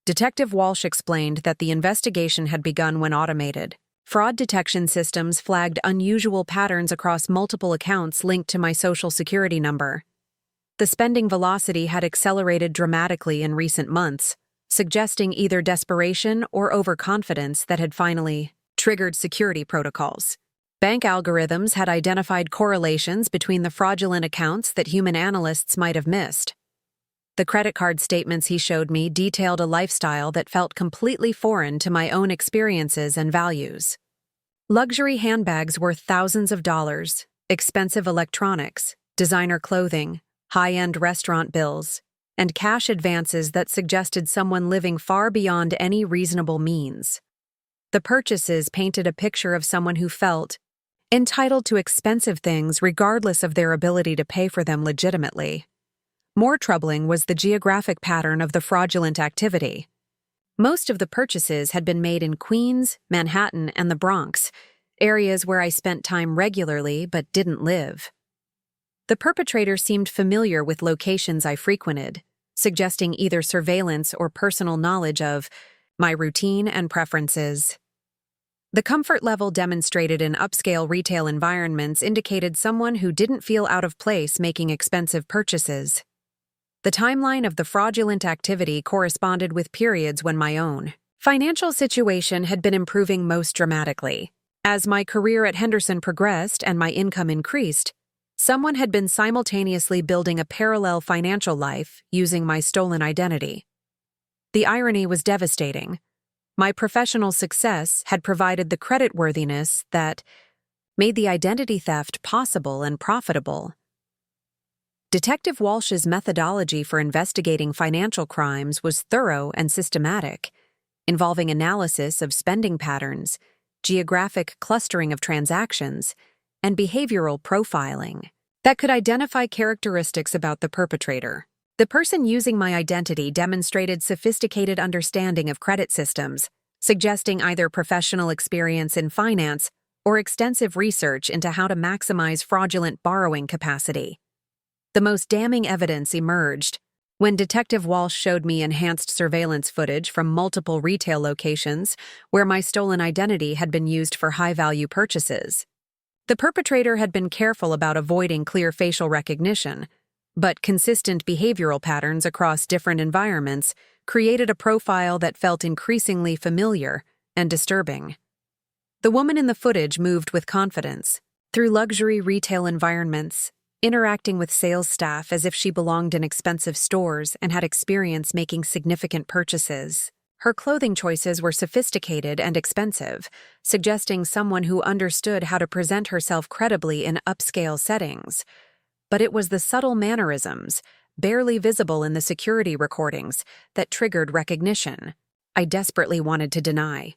Detective Walsh explained that the investigation had begun when automated. Fraud detection systems flagged unusual patterns across multiple accounts linked to my Social Security number. The spending velocity had accelerated dramatically in recent months, suggesting either desperation or overconfidence that had finally triggered security protocols. Bank algorithms had identified correlations between the fraudulent accounts that human analysts might have missed. The credit card statements he showed me detailed a lifestyle that felt completely foreign to my own experiences and values. Luxury handbags worth thousands of dollars, expensive electronics, designer clothing, high-end restaurant bills, and cash advances that suggested someone living far beyond any reasonable means. The purchases painted a picture of someone who felt entitled to expensive things regardless of their ability to pay for them legitimately. More troubling was the geographic pattern of the fraudulent activity. Most of the purchases had been made in Queens, Manhattan, and the Bronx, areas where I spent time regularly but didn't live. The perpetrator seemed familiar with locations I frequented, suggesting either surveillance or personal knowledge of my routine and preferences. The comfort level demonstrated in upscale retail environments indicated someone who didn't feel out of place making expensive purchases. The timeline of the fraudulent activity corresponded with periods when my own financial situation had been improving most dramatically. As my career at Henderson progressed and my income increased, someone had been simultaneously building a parallel financial life using my stolen identity. The irony was devastating. My professional success had provided the creditworthiness that made the identity theft possible and profitable. Detective Walsh's methodology for investigating financial crimes was thorough and systematic, involving analysis of spending patterns, geographic clustering of transactions, and behavioral profiling that could identify characteristics about the perpetrator. The person using my identity demonstrated sophisticated understanding of credit systems, suggesting either professional experience in finance or extensive research into how to maximize fraudulent borrowing capacity. The most damning evidence emerged when Detective Walsh showed me enhanced surveillance footage from multiple retail locations where my stolen identity had been used for high-value purchases. The perpetrator had been careful about avoiding clear facial recognition, but consistent behavioral patterns across different environments created a profile that felt increasingly familiar and disturbing. The woman in the footage moved with confidence through luxury retail environments, interacting with sales staff as if she belonged in expensive stores and had experience making significant purchases. Her clothing choices were sophisticated and expensive, suggesting someone who understood how to present herself credibly in upscale settings. But it was the subtle mannerisms, barely visible in the security recordings, that triggered recognition. I desperately wanted to deny.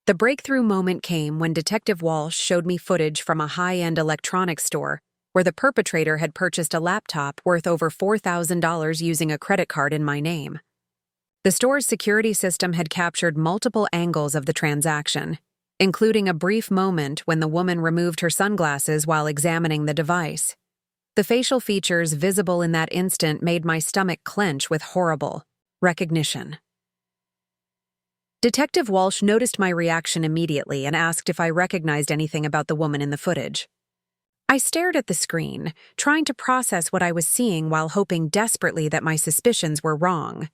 The breakthrough moment came when Detective Walsh showed me footage from a high-end electronics store where the perpetrator had purchased a laptop worth over $4,000 using a credit card in my name. The store's security system had captured multiple angles of the transaction, including a brief moment when the woman removed her sunglasses while examining the device. The facial features visible in that instant made my stomach clench with horrible recognition. Detective Walsh noticed my reaction immediately and asked if I recognized anything about the woman in the footage. I stared at the screen, trying to process what I was seeing while hoping desperately that my suspicions were wrong.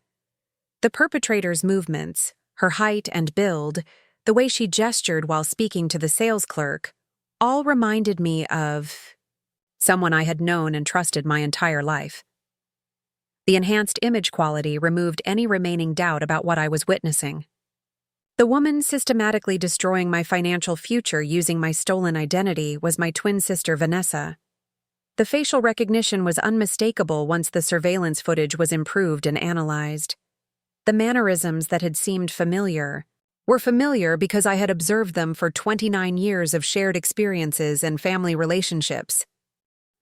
The perpetrator's movements, her height and build, the way she gestured while speaking to the sales clerk, all reminded me of someone I had known and trusted my entire life. The enhanced image quality removed any remaining doubt about what I was witnessing. The woman systematically destroying my financial future using my stolen identity was my twin sister Vanessa. The facial recognition was unmistakable once the surveillance footage was improved and analyzed. The mannerisms that had seemed familiar were familiar because I had observed them for 29 years of shared experiences and family relationships.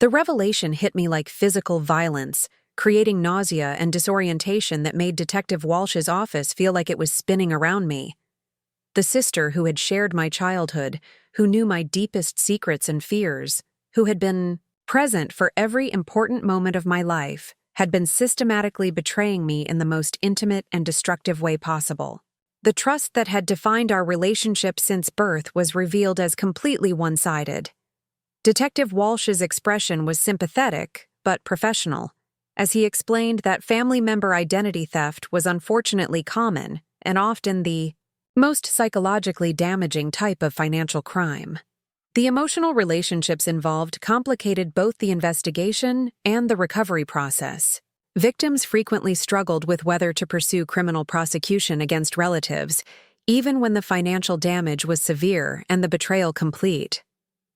The revelation hit me like physical violence, creating nausea and disorientation that made Detective Walsh's office feel like it was spinning around me. The sister who had shared my childhood, who knew my deepest secrets and fears, who had been present for every important moment of my life, had been systematically betraying me in the most intimate and destructive way possible. The trust that had defined our relationship since birth was revealed as completely one-sided. Detective Walsh's expression was sympathetic, but professional, as he explained that family member identity theft was unfortunately common and often the most psychologically damaging type of financial crime. The emotional relationships involved complicated both the investigation and the recovery process. Victims frequently struggled with whether to pursue criminal prosecution against relatives, even when the financial damage was severe and the betrayal complete.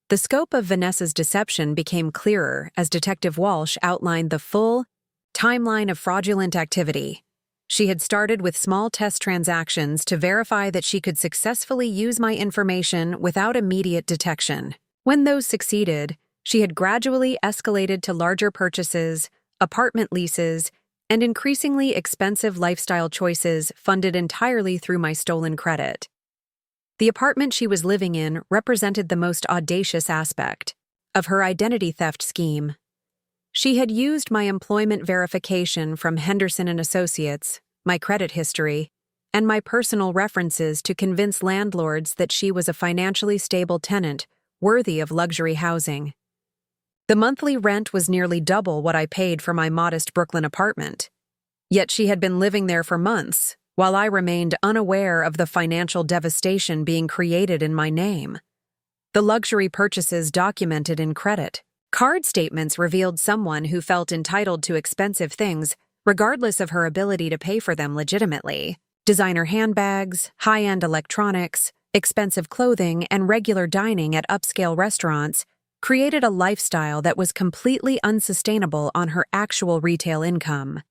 The scope of Vanessa's deception became clearer as Detective Walsh outlined the full timeline of fraudulent activity. She had started with small test transactions to verify that she could successfully use my information without immediate detection. When those succeeded, she had gradually escalated to larger purchases, apartment leases, and increasingly expensive lifestyle choices funded entirely through my stolen credit. The apartment she was living in represented the most audacious aspect of her identity theft scheme. She had used my employment verification from Henderson & Associates, my credit history, and my personal references to convince landlords that she was a financially stable tenant worthy of luxury housing. The monthly rent was nearly double what I paid for my modest Brooklyn apartment. Yet she had been living there for months, while I remained unaware of the financial devastation being created in my name. The luxury purchases documented in credit card statements revealed someone who felt entitled to expensive things, regardless of her ability to pay for them legitimately. Designer handbags, high-end electronics, expensive clothing, and regular dining at upscale restaurants created a lifestyle that was completely unsustainable on her actual retail income.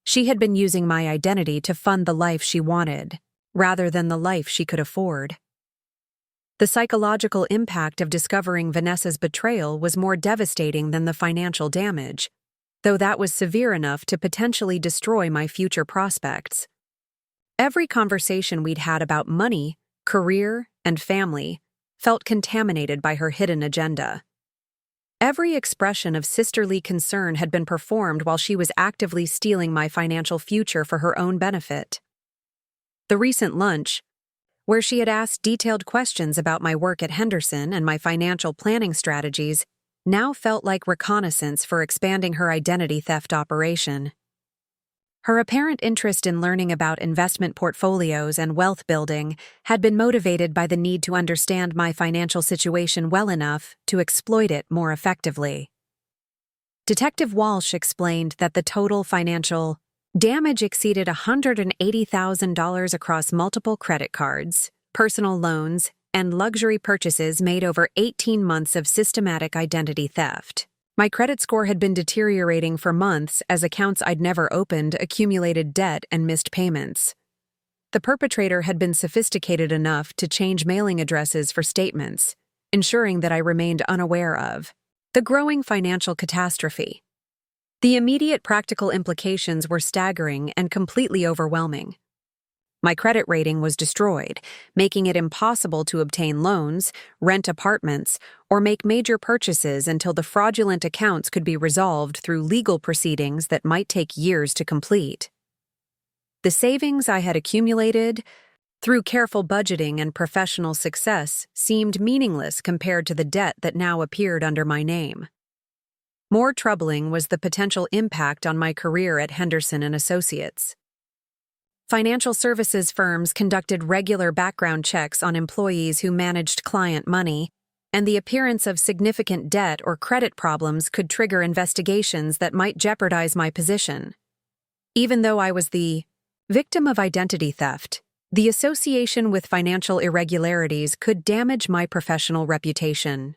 She had been using my identity to fund the life she wanted, rather than the life she could afford. The psychological impact of discovering Vanessa's betrayal was more devastating than the financial damage, though that was severe enough to potentially destroy my future prospects. Every conversation we'd had about money, career, and family felt contaminated by her hidden agenda. Every expression of sisterly concern had been performed while she was actively stealing my financial future for her own benefit. The recent lunch, where she had asked detailed questions about my work at Henderson and my financial planning strategies, now felt like reconnaissance for expanding her identity theft operation. Her apparent interest in learning about investment portfolios and wealth building had been motivated by the need to understand my financial situation well enough to exploit it more effectively. Detective Walsh explained that the total financial damage exceeded $180,000 across multiple credit cards, personal loans, and luxury purchases made over 18 months of systematic identity theft. My credit score had been deteriorating for months as accounts I'd never opened accumulated debt and missed payments. The perpetrator had been sophisticated enough to change mailing addresses for statements, ensuring that I remained unaware of the growing financial catastrophe. The immediate practical implications were staggering and completely overwhelming. My credit rating was destroyed, making it impossible to obtain loans, rent apartments, or make major purchases until the fraudulent accounts could be resolved through legal proceedings that might take years to complete. The savings I had accumulated through careful budgeting and professional success seemed meaningless compared to the debt that now appeared under my name. More troubling was the potential impact on my career at Henderson & Associates. Financial services firms conducted regular background checks on employees who managed client money, and the appearance of significant debt or credit problems could trigger investigations that might jeopardize my position. Even though I was the victim of identity theft, the association with financial irregularities could damage my professional reputation.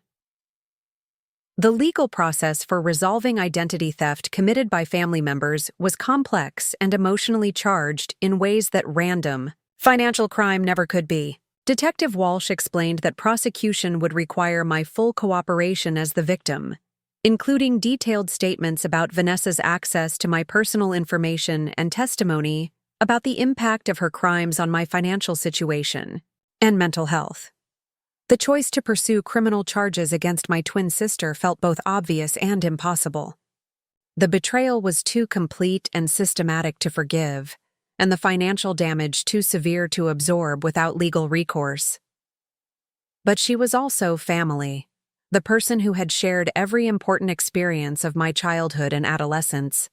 The legal process for resolving identity theft committed by family members was complex and emotionally charged in ways that random financial crime never could be. Detective Walsh explained that prosecution would require my full cooperation as the victim, including detailed statements about Vanessa's access to my personal information and testimony about the impact of her crimes on my financial situation and mental health. The choice to pursue criminal charges against my twin sister felt both obvious and impossible. The betrayal was too complete and systematic to forgive, and the financial damage too severe to absorb without legal recourse. But she was also family, the person who had shared every important experience of my childhood and adolescence.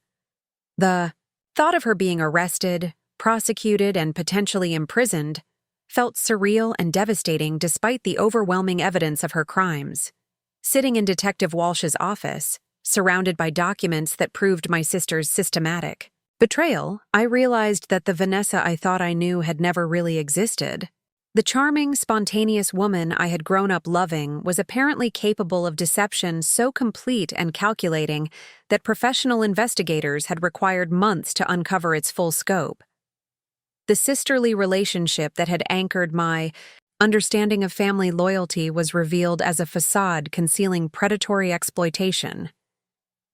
The thought of her being arrested, prosecuted, and potentially imprisoned felt surreal and devastating despite the overwhelming evidence of her crimes. Sitting in Detective Walsh's office, surrounded by documents that proved my sister's systematic betrayal, I realized that the Vanessa I thought I knew had never really existed. The charming, spontaneous woman I had grown up loving was apparently capable of deception so complete and calculating that professional investigators had required months to uncover its full scope. The sisterly relationship that had anchored my understanding of family loyalty was revealed as a facade concealing predatory exploitation.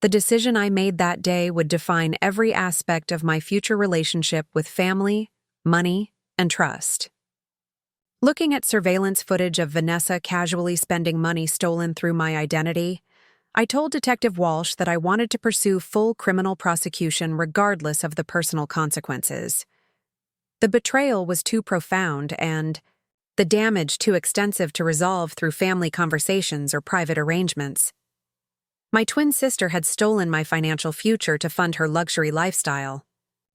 The decision I made that day would define every aspect of my future relationship with family, money, and trust. Looking at surveillance footage of Vanessa casually spending money stolen through my identity, I told Detective Walsh that I wanted to pursue full criminal prosecution regardless of the personal consequences. The betrayal was too profound and the damage too extensive to resolve through family conversations or private arrangements. My twin sister had stolen my financial future to fund her luxury lifestyle.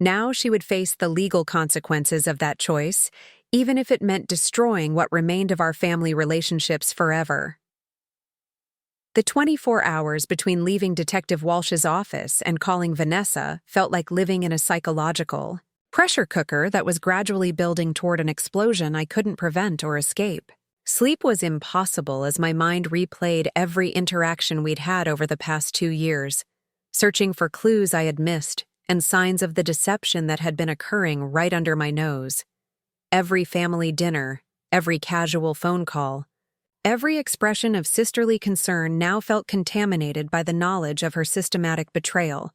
Now she would face the legal consequences of that choice, even if it meant destroying what remained of our family relationships forever. The 24 hours between leaving Detective Walsh's office and calling Vanessa felt like living in a psychological pressure cooker that was gradually building toward an explosion I couldn't prevent or escape. Sleep was impossible as my mind replayed every interaction we'd had over the past 2 years, searching for clues I had missed and signs of the deception that had been occurring right under my nose. Every family dinner, every casual phone call, every expression of sisterly concern now felt contaminated by the knowledge of her systematic betrayal.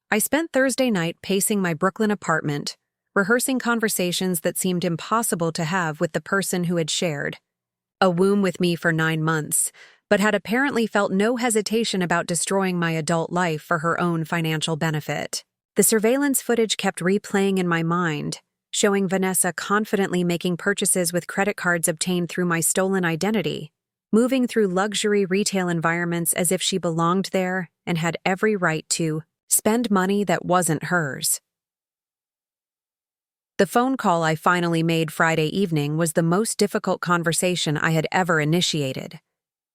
I spent Thursday night pacing my Brooklyn apartment, rehearsing conversations that seemed impossible to have with the person who had shared a womb with me for 9 months, but had apparently felt no hesitation about destroying my adult life for her own financial benefit. The surveillance footage kept replaying in my mind, showing Vanessa confidently making purchases with credit cards obtained through my stolen identity, moving through luxury retail environments as if she belonged there and had every right to spend money that wasn't hers. The phone call I finally made Friday evening was the most difficult conversation I had ever initiated.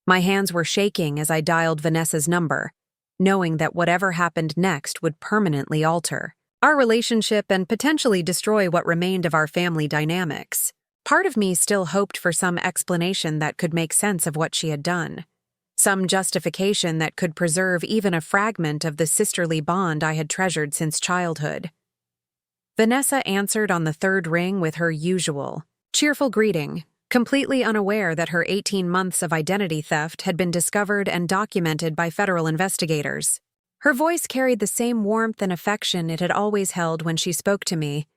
My hands were shaking as I dialed Vanessa's number, knowing that whatever happened next would permanently alter our relationship and potentially destroy what remained of our family dynamics. Part of me still hoped for some explanation that could make sense of what she had done. Some justification that could preserve even a fragment of the sisterly bond I had treasured since childhood. Vanessa answered on the third ring with her usual cheerful greeting, completely unaware that her 18 months of identity theft had been discovered and documented by federal investigators. Her voice carried the same warmth and affection it had always held when she spoke to me,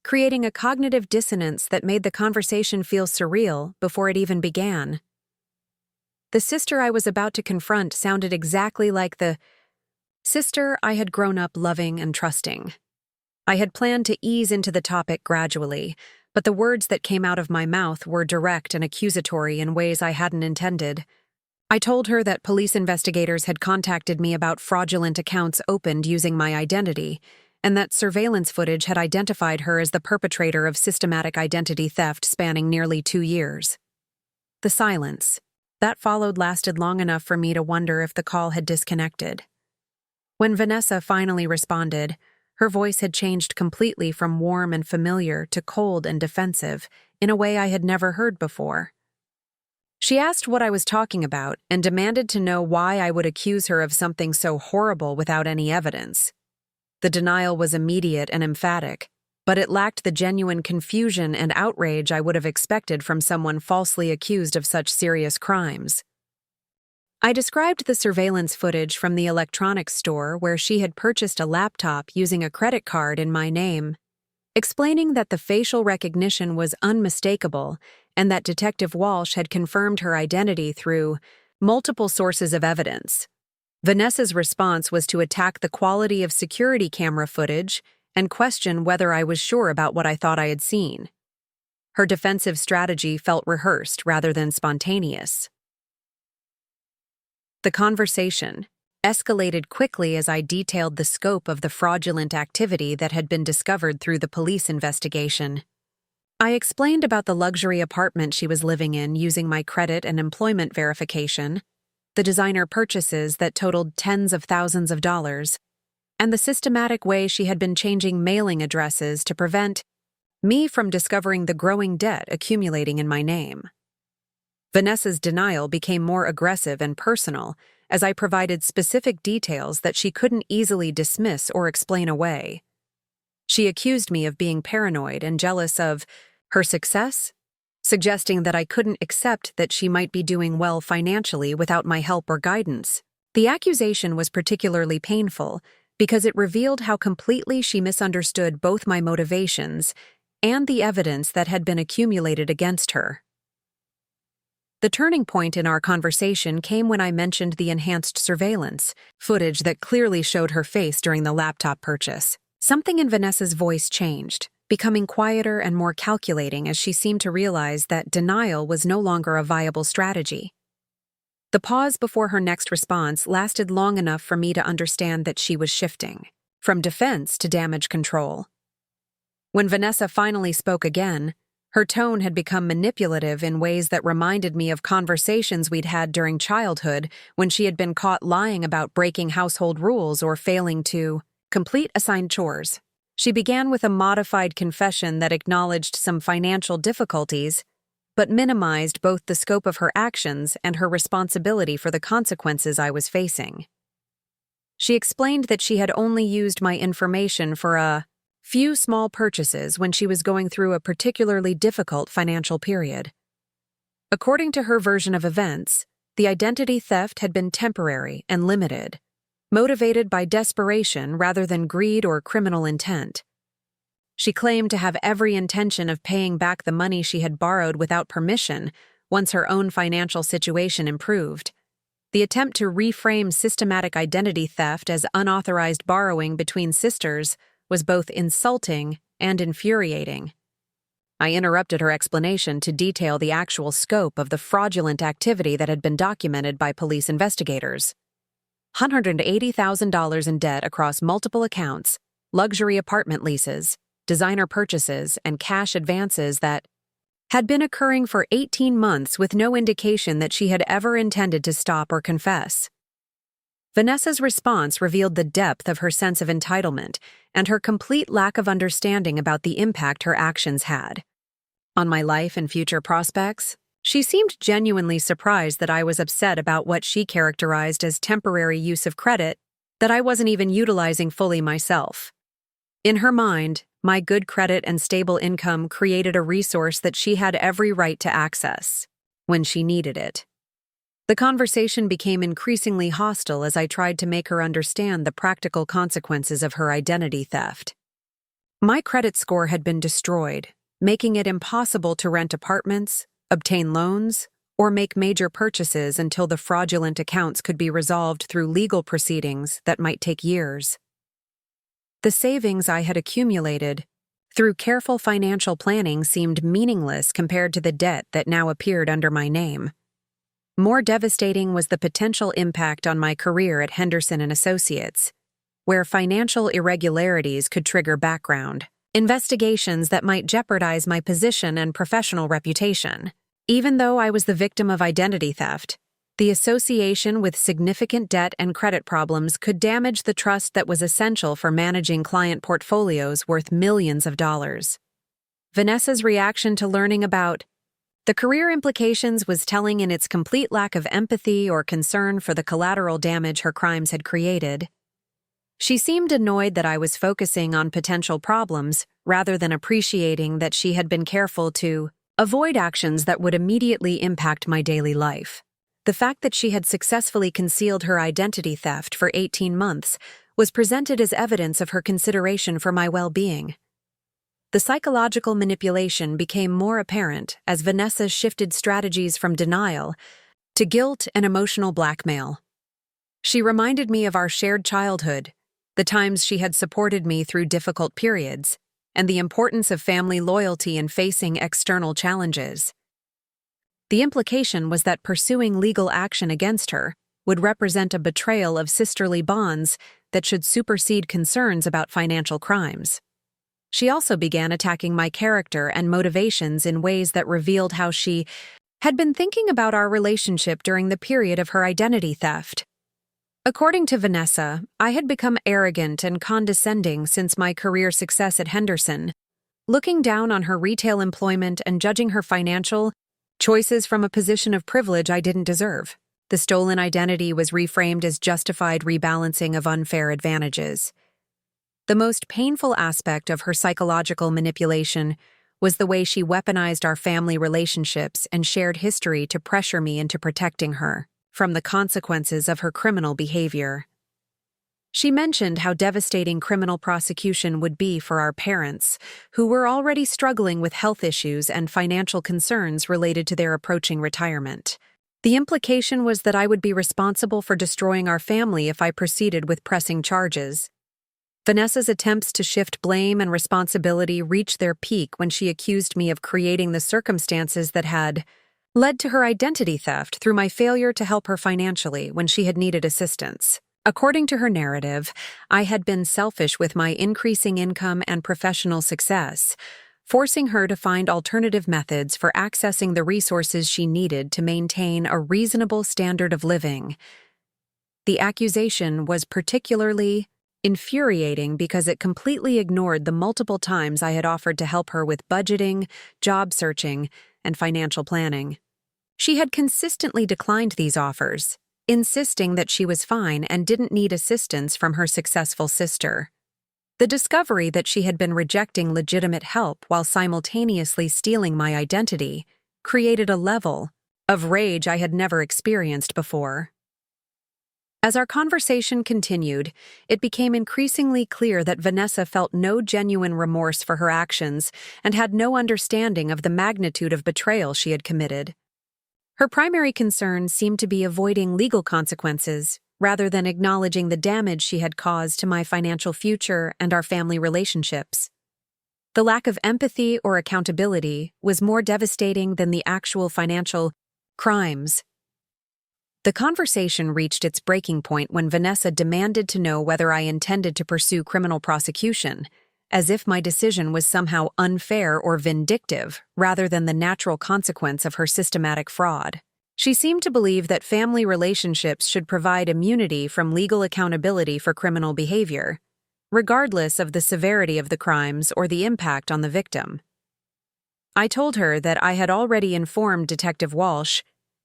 creating a cognitive dissonance that made the conversation feel surreal before it even began. The sister I was about to confront sounded exactly like the sister I had grown up loving and trusting. I had planned to ease into the topic gradually, but the words that came out of my mouth were direct and accusatory in ways I hadn't intended. I told her that police investigators had contacted me about fraudulent accounts opened using my identity, and that surveillance footage had identified her as the perpetrator of systematic identity theft spanning nearly 2 years. The silence that followed lasted long enough for me to wonder if the call had disconnected. When Vanessa finally responded, her voice had changed completely from warm and familiar to cold and defensive, in a way I had never heard before. She asked what I was talking about and demanded to know why I would accuse her of something so horrible without any evidence. The denial was immediate and emphatic, but it lacked the genuine confusion and outrage I would have expected from someone falsely accused of such serious crimes. I described the surveillance footage from the electronics store where she had purchased a laptop using a credit card in my name, explaining that the facial recognition was unmistakable and that Detective Walsh had confirmed her identity through multiple sources of evidence. Vanessa's response was to attack the quality of security camera footage and question whether I was sure about what I thought I had seen. Her defensive strategy felt rehearsed rather than spontaneous. The conversation escalated quickly as I detailed the scope of the fraudulent activity that had been discovered through the police investigation. I explained about the luxury apartment she was living in using my credit and employment verification, the designer purchases that totaled tens of thousands of dollars, and the systematic way she had been changing mailing addresses to prevent me from discovering the growing debt accumulating in my name. Vanessa's denial became more aggressive and personal as I provided specific details that she couldn't easily dismiss or explain away. She accused me of being paranoid and jealous of her success, suggesting that I couldn't accept that she might be doing well financially without my help or guidance. The accusation was particularly painful because it revealed how completely she misunderstood both my motivations and the evidence that had been accumulated against her. The turning point in our conversation came when I mentioned the enhanced surveillance footage that clearly showed her face during the laptop purchase. Something in Vanessa's voice changed, becoming quieter and more calculating as she seemed to realize that denial was no longer a viable strategy. The pause before her next response lasted long enough for me to understand that she was shifting from defense to damage control. When Vanessa finally spoke again, her tone had become manipulative in ways that reminded me of conversations we'd had during childhood when she had been caught lying about breaking household rules or failing to complete assigned chores. She began with a modified confession that acknowledged some financial difficulties, but minimized both the scope of her actions and her responsibility for the consequences I was facing. She explained that she had only used my information for a few small purchases when she was going through a particularly difficult financial period. According to her version of events, the identity theft had been temporary and limited, motivated by desperation rather than greed or criminal intent. She claimed to have every intention of paying back the money she had borrowed without permission once her own financial situation improved. The attempt to reframe systematic identity theft as unauthorized borrowing between sisters was both insulting and infuriating. I interrupted her explanation to detail the actual scope of the fraudulent activity that had been documented by police investigators. $180,000 in debt across multiple accounts, luxury apartment leases, designer purchases, and cash advances that had been occurring for 18 months with no indication that she had ever intended to stop or confess. Vanessa's response revealed the depth of her sense of entitlement and her complete lack of understanding about the impact her actions had on my life and future prospects. She seemed genuinely surprised that I was upset about what she characterized as temporary use of credit that I wasn't even utilizing fully myself. In her mind, my good credit and stable income created a resource that she had every right to access when she needed it. The conversation became increasingly hostile as I tried to make her understand the practical consequences of her identity theft. My credit score had been destroyed, making it impossible to rent apartments, obtain loans, or make major purchases until the fraudulent accounts could be resolved through legal proceedings that might take years. The savings I had accumulated through careful financial planning seemed meaningless compared to the debt that now appeared under my name. More devastating was the potential impact on my career at Henderson & Associates, where financial irregularities could trigger background investigations that might jeopardize my position and professional reputation. Even though I was the victim of identity theft, the association with significant debt and credit problems could damage the trust that was essential for managing client portfolios worth millions of dollars. Vanessa's reaction to learning about the career implications was telling in its complete lack of empathy or concern for the collateral damage her crimes had created. She seemed annoyed that I was focusing on potential problems rather than appreciating that she had been careful to avoid actions that would immediately impact my daily life. The fact that she had successfully concealed her identity theft for 18 months was presented as evidence of her consideration for my well-being. The psychological manipulation became more apparent as Vanessa shifted strategies from denial to guilt and emotional blackmail. She reminded me of our shared childhood, the times she had supported me through difficult periods, and the importance of family loyalty in facing external challenges. The implication was that pursuing legal action against her would represent a betrayal of sisterly bonds that should supersede concerns about financial crimes. She also began attacking my character and motivations in ways that revealed how she had been thinking about our relationship during the period of her identity theft. According to Vanessa, I had become arrogant and condescending since my career success at Henderson, looking down on her retail employment and judging her financial choices from a position of privilege I didn't deserve. The stolen identity was reframed as justified rebalancing of unfair advantages. The most painful aspect of her psychological manipulation was the way she weaponized our family relationships and shared history to pressure me into protecting her from the consequences of her criminal behavior. She mentioned how devastating criminal prosecution would be for our parents, who were already struggling with health issues and financial concerns related to their approaching retirement. The implication was that I would be responsible for destroying our family if I proceeded with pressing charges. Vanessa's attempts to shift blame and responsibility reached their peak when she accused me of creating the circumstances that had led to her identity theft through my failure to help her financially when she had needed assistance. According to her narrative, I had been selfish with my increasing income and professional success, forcing her to find alternative methods for accessing the resources she needed to maintain a reasonable standard of living. The accusation was particularly infuriating because it completely ignored the multiple times I had offered to help her with budgeting, job searching, and financial planning. She had consistently declined these offers, insisting that she was fine and didn't need assistance from her successful sister. The discovery that she had been rejecting legitimate help while simultaneously stealing my identity created a level of rage I had never experienced before. As our conversation continued, it became increasingly clear that Vanessa felt no genuine remorse for her actions and had no understanding of the magnitude of betrayal she had committed. Her primary concern seemed to be avoiding legal consequences, rather than acknowledging the damage she had caused to my financial future and our family relationships. The lack of empathy or accountability was more devastating than the actual financial crimes. The conversation reached its breaking point when Vanessa demanded to know whether I intended to pursue criminal prosecution, as if my decision was somehow unfair or vindictive, rather than the natural consequence of her systematic fraud. She seemed to believe that family relationships should provide immunity from legal accountability for criminal behavior, regardless of the severity of the crimes or the impact on the victim. I told her that I had already informed Detective Walsh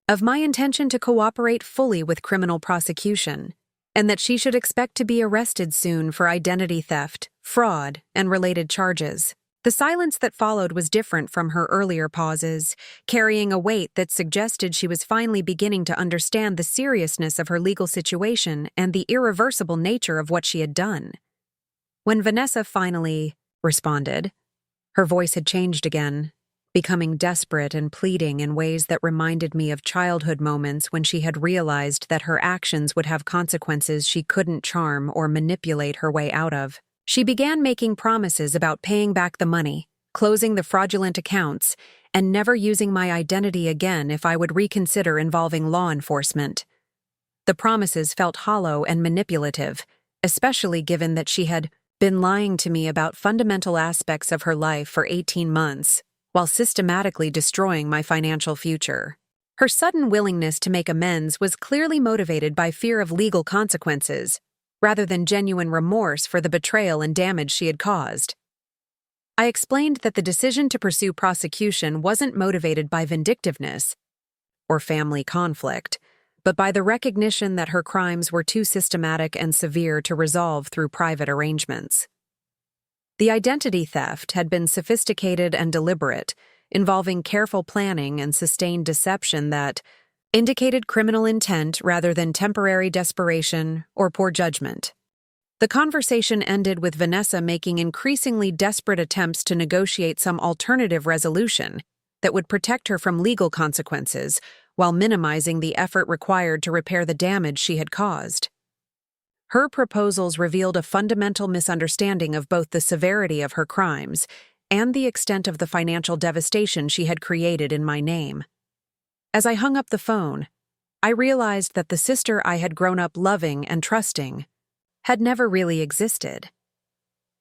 of my intention to cooperate fully with criminal prosecution, and that she should expect to be arrested soon for identity theft, fraud, and related charges. The silence that followed was different from her earlier pauses, carrying a weight that suggested she was finally beginning to understand the seriousness of her legal situation and the irreversible nature of what she had done. When Vanessa finally responded, her voice had changed again, becoming desperate and pleading in ways that reminded me of childhood moments when she had realized that her actions would have consequences she couldn't charm or manipulate her way out of. She began making promises about paying back the money, closing the fraudulent accounts, and never using my identity again if I would reconsider involving law enforcement. The promises felt hollow and manipulative, especially given that she had been lying to me about fundamental aspects of her life for 18 months, while systematically destroying my financial future. Her sudden willingness to make amends was clearly motivated by fear of legal consequences, rather than genuine remorse for the betrayal and damage she had caused. I explained that the decision to pursue prosecution wasn't motivated by vindictiveness or family conflict, but by the recognition that her crimes were too systematic and severe to resolve through private arrangements. The identity theft had been sophisticated and deliberate, involving careful planning and sustained deception that indicated criminal intent rather than temporary desperation or poor judgment. The conversation ended with Vanessa making increasingly desperate attempts to negotiate some alternative resolution that would protect her from legal consequences while minimizing the effort required to repair the damage she had caused. Her proposals revealed a fundamental misunderstanding of both the severity of her crimes and the extent of the financial devastation she had created in my name. As I hung up the phone, I realized that the sister I had grown up loving and trusting had never really existed.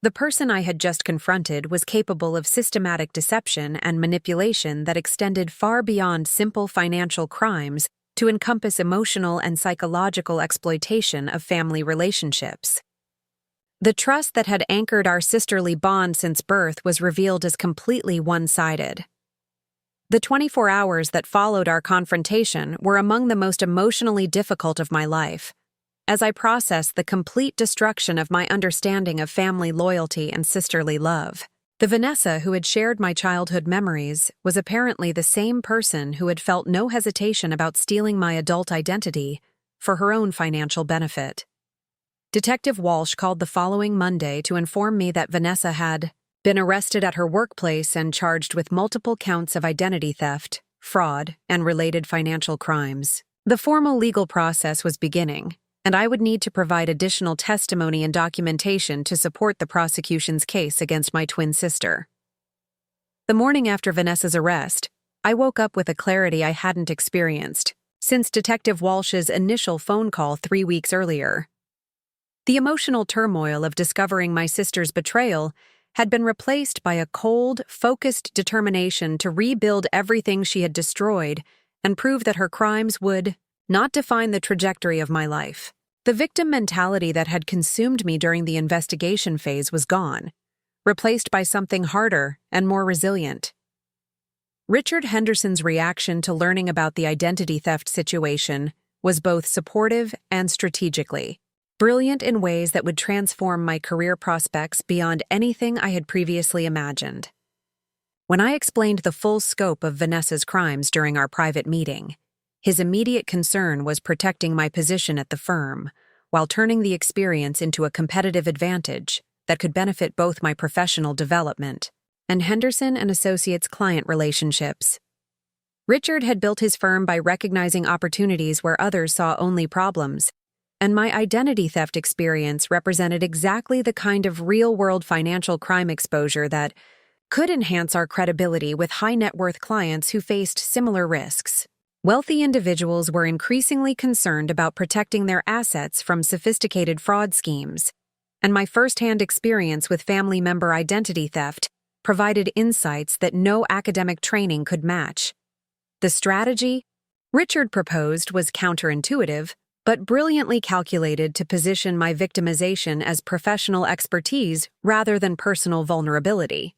The person I had just confronted was capable of systematic deception and manipulation that extended far beyond simple financial crimes to encompass emotional and psychological exploitation of family relationships. The trust that had anchored our sisterly bond since birth was revealed as completely one-sided. The 24 hours that followed our confrontation were among the most emotionally difficult of my life, as I processed the complete destruction of my understanding of family loyalty and sisterly love. The Vanessa who had shared my childhood memories was apparently the same person who had felt no hesitation about stealing my adult identity for her own financial benefit. Detective Walsh called the following Monday to inform me that Vanessa had been arrested at her workplace and charged with multiple counts of identity theft, fraud, and related financial crimes. The formal legal process was beginning, and I would need to provide additional testimony and documentation to support the prosecution's case against my twin sister. The morning after Vanessa's arrest, I woke up with a clarity I hadn't experienced since Detective Walsh's initial phone call 3 weeks earlier. The emotional turmoil of discovering my sister's betrayal had been replaced by a cold, focused determination to rebuild everything she had destroyed and prove that her crimes would not define the trajectory of my life. The victim mentality that had consumed me during the investigation phase was gone, replaced by something harder and more resilient. Richard Henderson's reaction to learning about the identity theft situation was both supportive and strategically brilliant in ways that would transform my career prospects beyond anything I had previously imagined. When I explained the full scope of Vanessa's crimes during our private meeting, his immediate concern was protecting my position at the firm, while turning the experience into a competitive advantage that could benefit both my professional development and Henderson and Associates' client relationships. Richard had built his firm by recognizing opportunities where others saw only problems, and my identity theft experience represented exactly the kind of real-world financial crime exposure that could enhance our credibility with high-net-worth clients who faced similar risks. Wealthy individuals were increasingly concerned about protecting their assets from sophisticated fraud schemes, and my first-hand experience with family member identity theft provided insights that no academic training could match. The strategy Richard proposed was counterintuitive, but brilliantly calculated to position my victimization as professional expertise rather than personal vulnerability.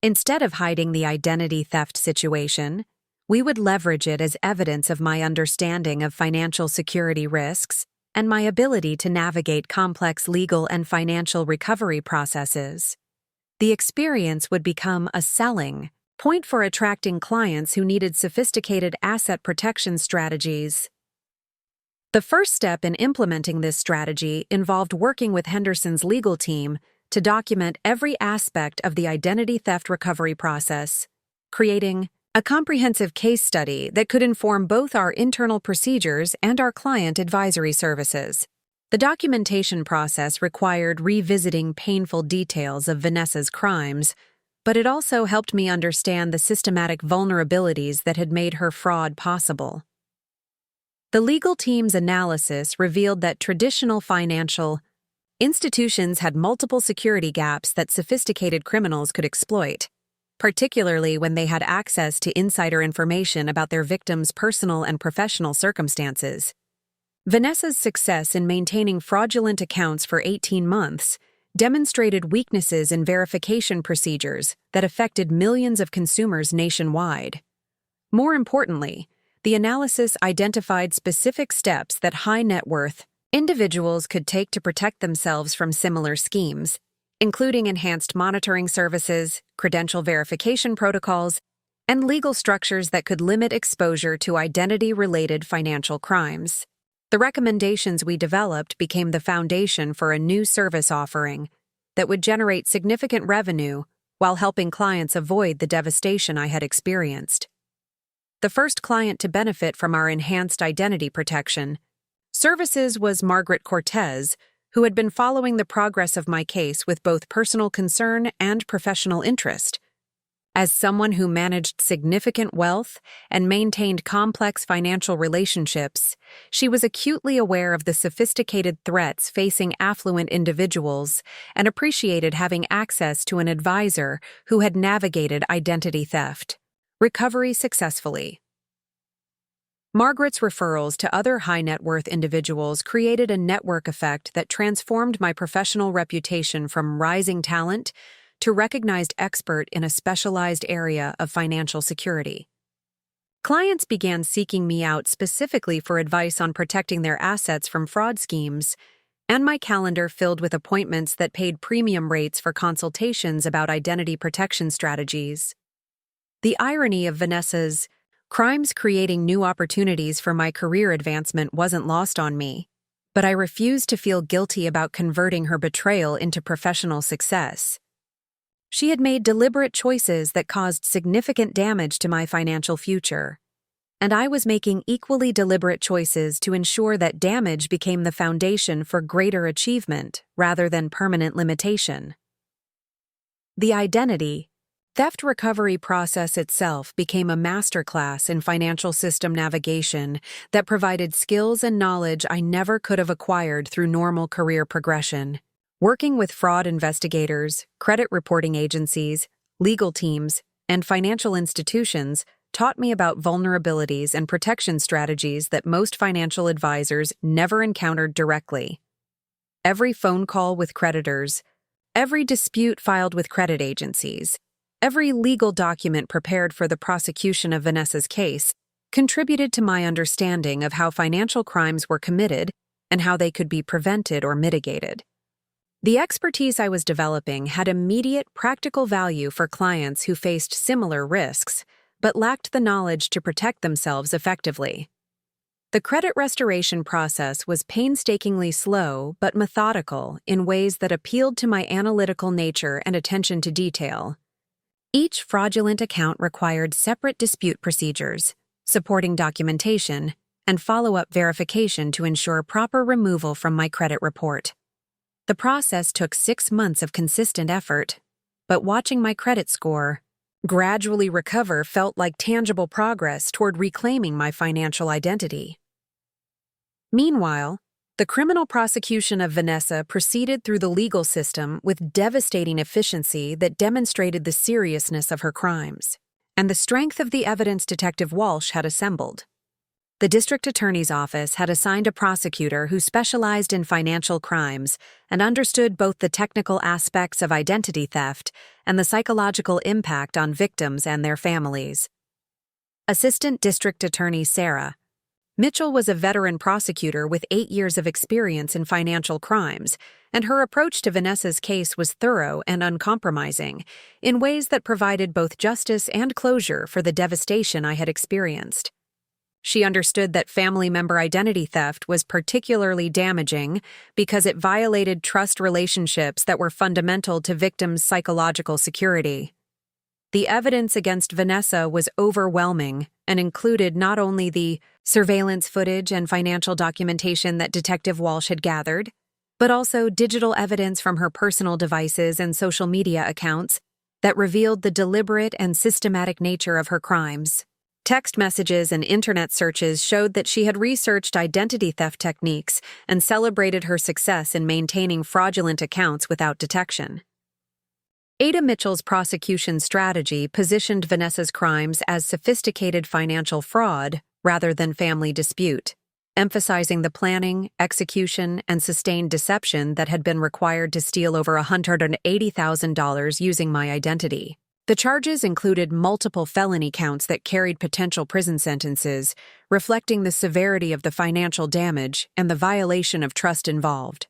Instead of hiding the identity theft situation, we would leverage it as evidence of my understanding of financial security risks and my ability to navigate complex legal and financial recovery processes. The experience would become a selling point for attracting clients who needed sophisticated asset protection strategies. The first step in implementing this strategy involved working with Henderson's legal team to document every aspect of the identity theft recovery process, creating a comprehensive case study that could inform both our internal procedures and our client advisory services. The documentation process required revisiting painful details of Vanessa's crimes, but it also helped me understand the systematic vulnerabilities that had made her fraud possible. The legal team's analysis revealed that traditional financial institutions had multiple security gaps that sophisticated criminals could exploit, particularly when they had access to insider information about their victims' personal and professional circumstances. Vanessa's success in maintaining fraudulent accounts for 18 months demonstrated weaknesses in verification procedures that affected millions of consumers nationwide. More importantly, the analysis identified specific steps that high-net-worth individuals could take to protect themselves from similar schemes, including enhanced monitoring services, credential verification protocols, and legal structures that could limit exposure to identity-related financial crimes. The recommendations we developed became the foundation for a new service offering that would generate significant revenue while helping clients avoid the devastation I had experienced. The first client to benefit from our enhanced identity protection services was Margaret Cortez, who had been following the progress of my case with both personal concern and professional interest. As someone who managed significant wealth and maintained complex financial relationships, she was acutely aware of the sophisticated threats facing affluent individuals and appreciated having access to an advisor who had navigated identity theft recovery successfully. Margaret's referrals to other high-net-worth individuals created a network effect that transformed my professional reputation from rising talent to recognized expert in a specialized area of financial security. Clients began seeking me out specifically for advice on protecting their assets from fraud schemes, and my calendar filled with appointments that paid premium rates for consultations about identity protection strategies. The irony of Vanessa's crimes creating new opportunities for my career advancement wasn't lost on me, but I refused to feel guilty about converting her betrayal into professional success. She had made deliberate choices that caused significant damage to my financial future, and I was making equally deliberate choices to ensure that damage became the foundation for greater achievement rather than permanent limitation. The identity theft recovery process itself became a masterclass in financial system navigation that provided skills and knowledge I never could have acquired through normal career progression. Working with fraud investigators, credit reporting agencies, legal teams, and financial institutions taught me about vulnerabilities and protection strategies that most financial advisors never encountered directly. Every phone call with creditors, every dispute filed with credit agencies, every legal document prepared for the prosecution of Vanessa's case contributed to my understanding of how financial crimes were committed and how they could be prevented or mitigated. The expertise I was developing had immediate practical value for clients who faced similar risks, but lacked the knowledge to protect themselves effectively. The credit restoration process was painstakingly slow but methodical in ways that appealed to my analytical nature and attention to detail. Each fraudulent account required separate dispute procedures, supporting documentation, and follow-up verification to ensure proper removal from my credit report. The process took 6 months of consistent effort, but watching my credit score gradually recover felt like tangible progress toward reclaiming my financial identity. Meanwhile, the criminal prosecution of Vanessa proceeded through the legal system with devastating efficiency that demonstrated the seriousness of her crimes and the strength of the evidence Detective Walsh had assembled. The district attorney's office had assigned a prosecutor who specialized in financial crimes and understood both the technical aspects of identity theft and the psychological impact on victims and their families. Assistant District Attorney Sarah Mitchell was a veteran prosecutor with 8 years of experience in financial crimes, and her approach to Vanessa's case was thorough and uncompromising, in ways that provided both justice and closure for the devastation I had experienced. She understood that family member identity theft was particularly damaging because it violated trust relationships that were fundamental to victims' psychological security. The evidence against Vanessa was overwhelming and included not only the surveillance footage and financial documentation that Detective Walsh had gathered, but also digital evidence from her personal devices and social media accounts that revealed the deliberate and systematic nature of her crimes. Text messages and internet searches showed that she had researched identity theft techniques and celebrated her success in maintaining fraudulent accounts without detection. Ada Mitchell's prosecution strategy positioned Vanessa's crimes as sophisticated financial fraud rather than family dispute, emphasizing the planning, execution, and sustained deception that had been required to steal over $180,000 using my identity. The charges included multiple felony counts that carried potential prison sentences, reflecting the severity of the financial damage and the violation of trust involved.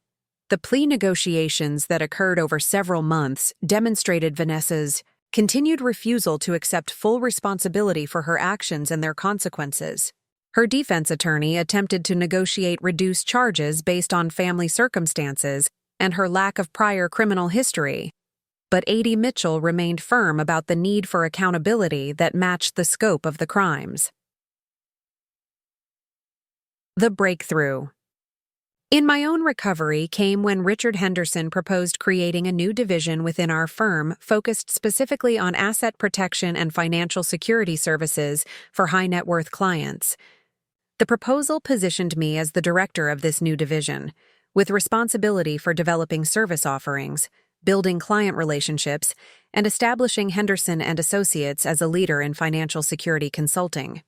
The plea negotiations that occurred over several months demonstrated Vanessa's continued refusal to accept full responsibility for her actions and their consequences. Her defense attorney attempted to negotiate reduced charges based on family circumstances and her lack of prior criminal history. But A.D. Mitchell remained firm about the need for accountability that matched the scope of the crimes. The breakthrough. In my own recovery came when Richard Henderson proposed creating a new division within our firm focused specifically on asset protection and financial security services for high-net-worth clients. The proposal positioned me as the director of this new division, with responsibility for developing service offerings, building client relationships, and establishing Henderson and Associates as a leader in financial security consulting.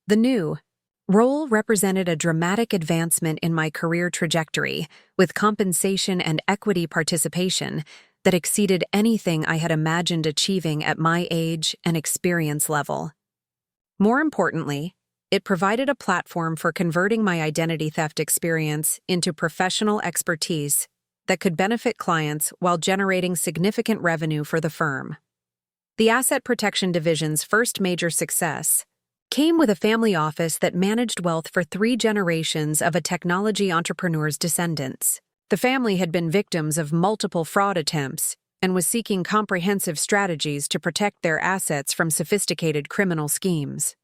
The new role represented a dramatic advancement in my career trajectory, with compensation and equity participation that exceeded anything I had imagined achieving at my age and experience level. More importantly, it provided a platform for converting my identity theft experience into professional expertise that could benefit clients while generating significant revenue for the firm. The Asset Protection Division's first major success came with a family office that managed wealth for 3 generations of a technology entrepreneur's descendants. The family had been victims of multiple fraud attempts and was seeking comprehensive strategies to protect their assets from sophisticated criminal schemes.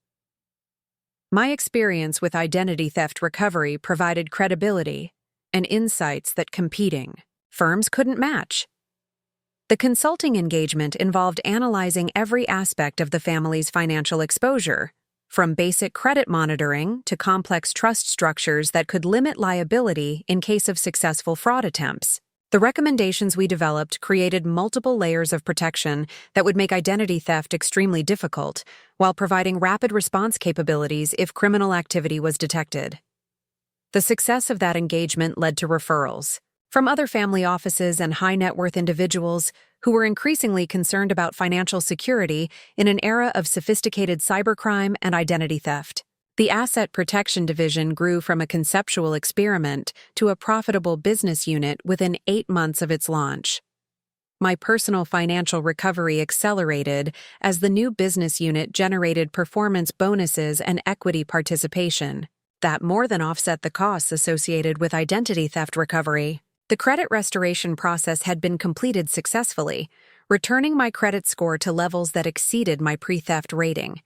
My experience with identity theft recovery provided credibility and insights that competing firms couldn't match. The consulting engagement involved analyzing every aspect of the family's financial exposure, from basic credit monitoring to complex trust structures that could limit liability in case of successful fraud attempts. The recommendations we developed created multiple layers of protection that would make identity theft extremely difficult, while providing rapid response capabilities if criminal activity was detected. The success of that engagement led to referrals from other family offices and high-net-worth individuals who were increasingly concerned about financial security in an era of sophisticated cybercrime and identity theft. The Asset Protection Division grew from a conceptual experiment to a profitable business unit within 8 months of its launch. My personal financial recovery accelerated as the new business unit generated performance bonuses and equity participation that more than offset the costs associated with identity theft recovery. The credit restoration process had been completed successfully, returning my credit score to levels that exceeded my pre-theft rating.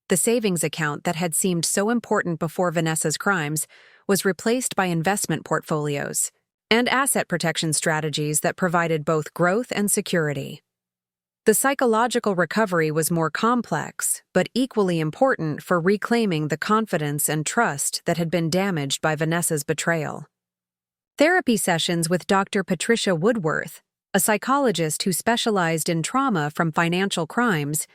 The savings account that had seemed so important before Vanessa's crimes was replaced by investment portfolios and asset protection strategies that provided both growth and security. The psychological recovery was more complex, but equally important for reclaiming the confidence and trust that had been damaged by Vanessa's betrayal. Therapy sessions with Dr. Patricia Woodworth, a psychologist who specialized in trauma from financial crimes,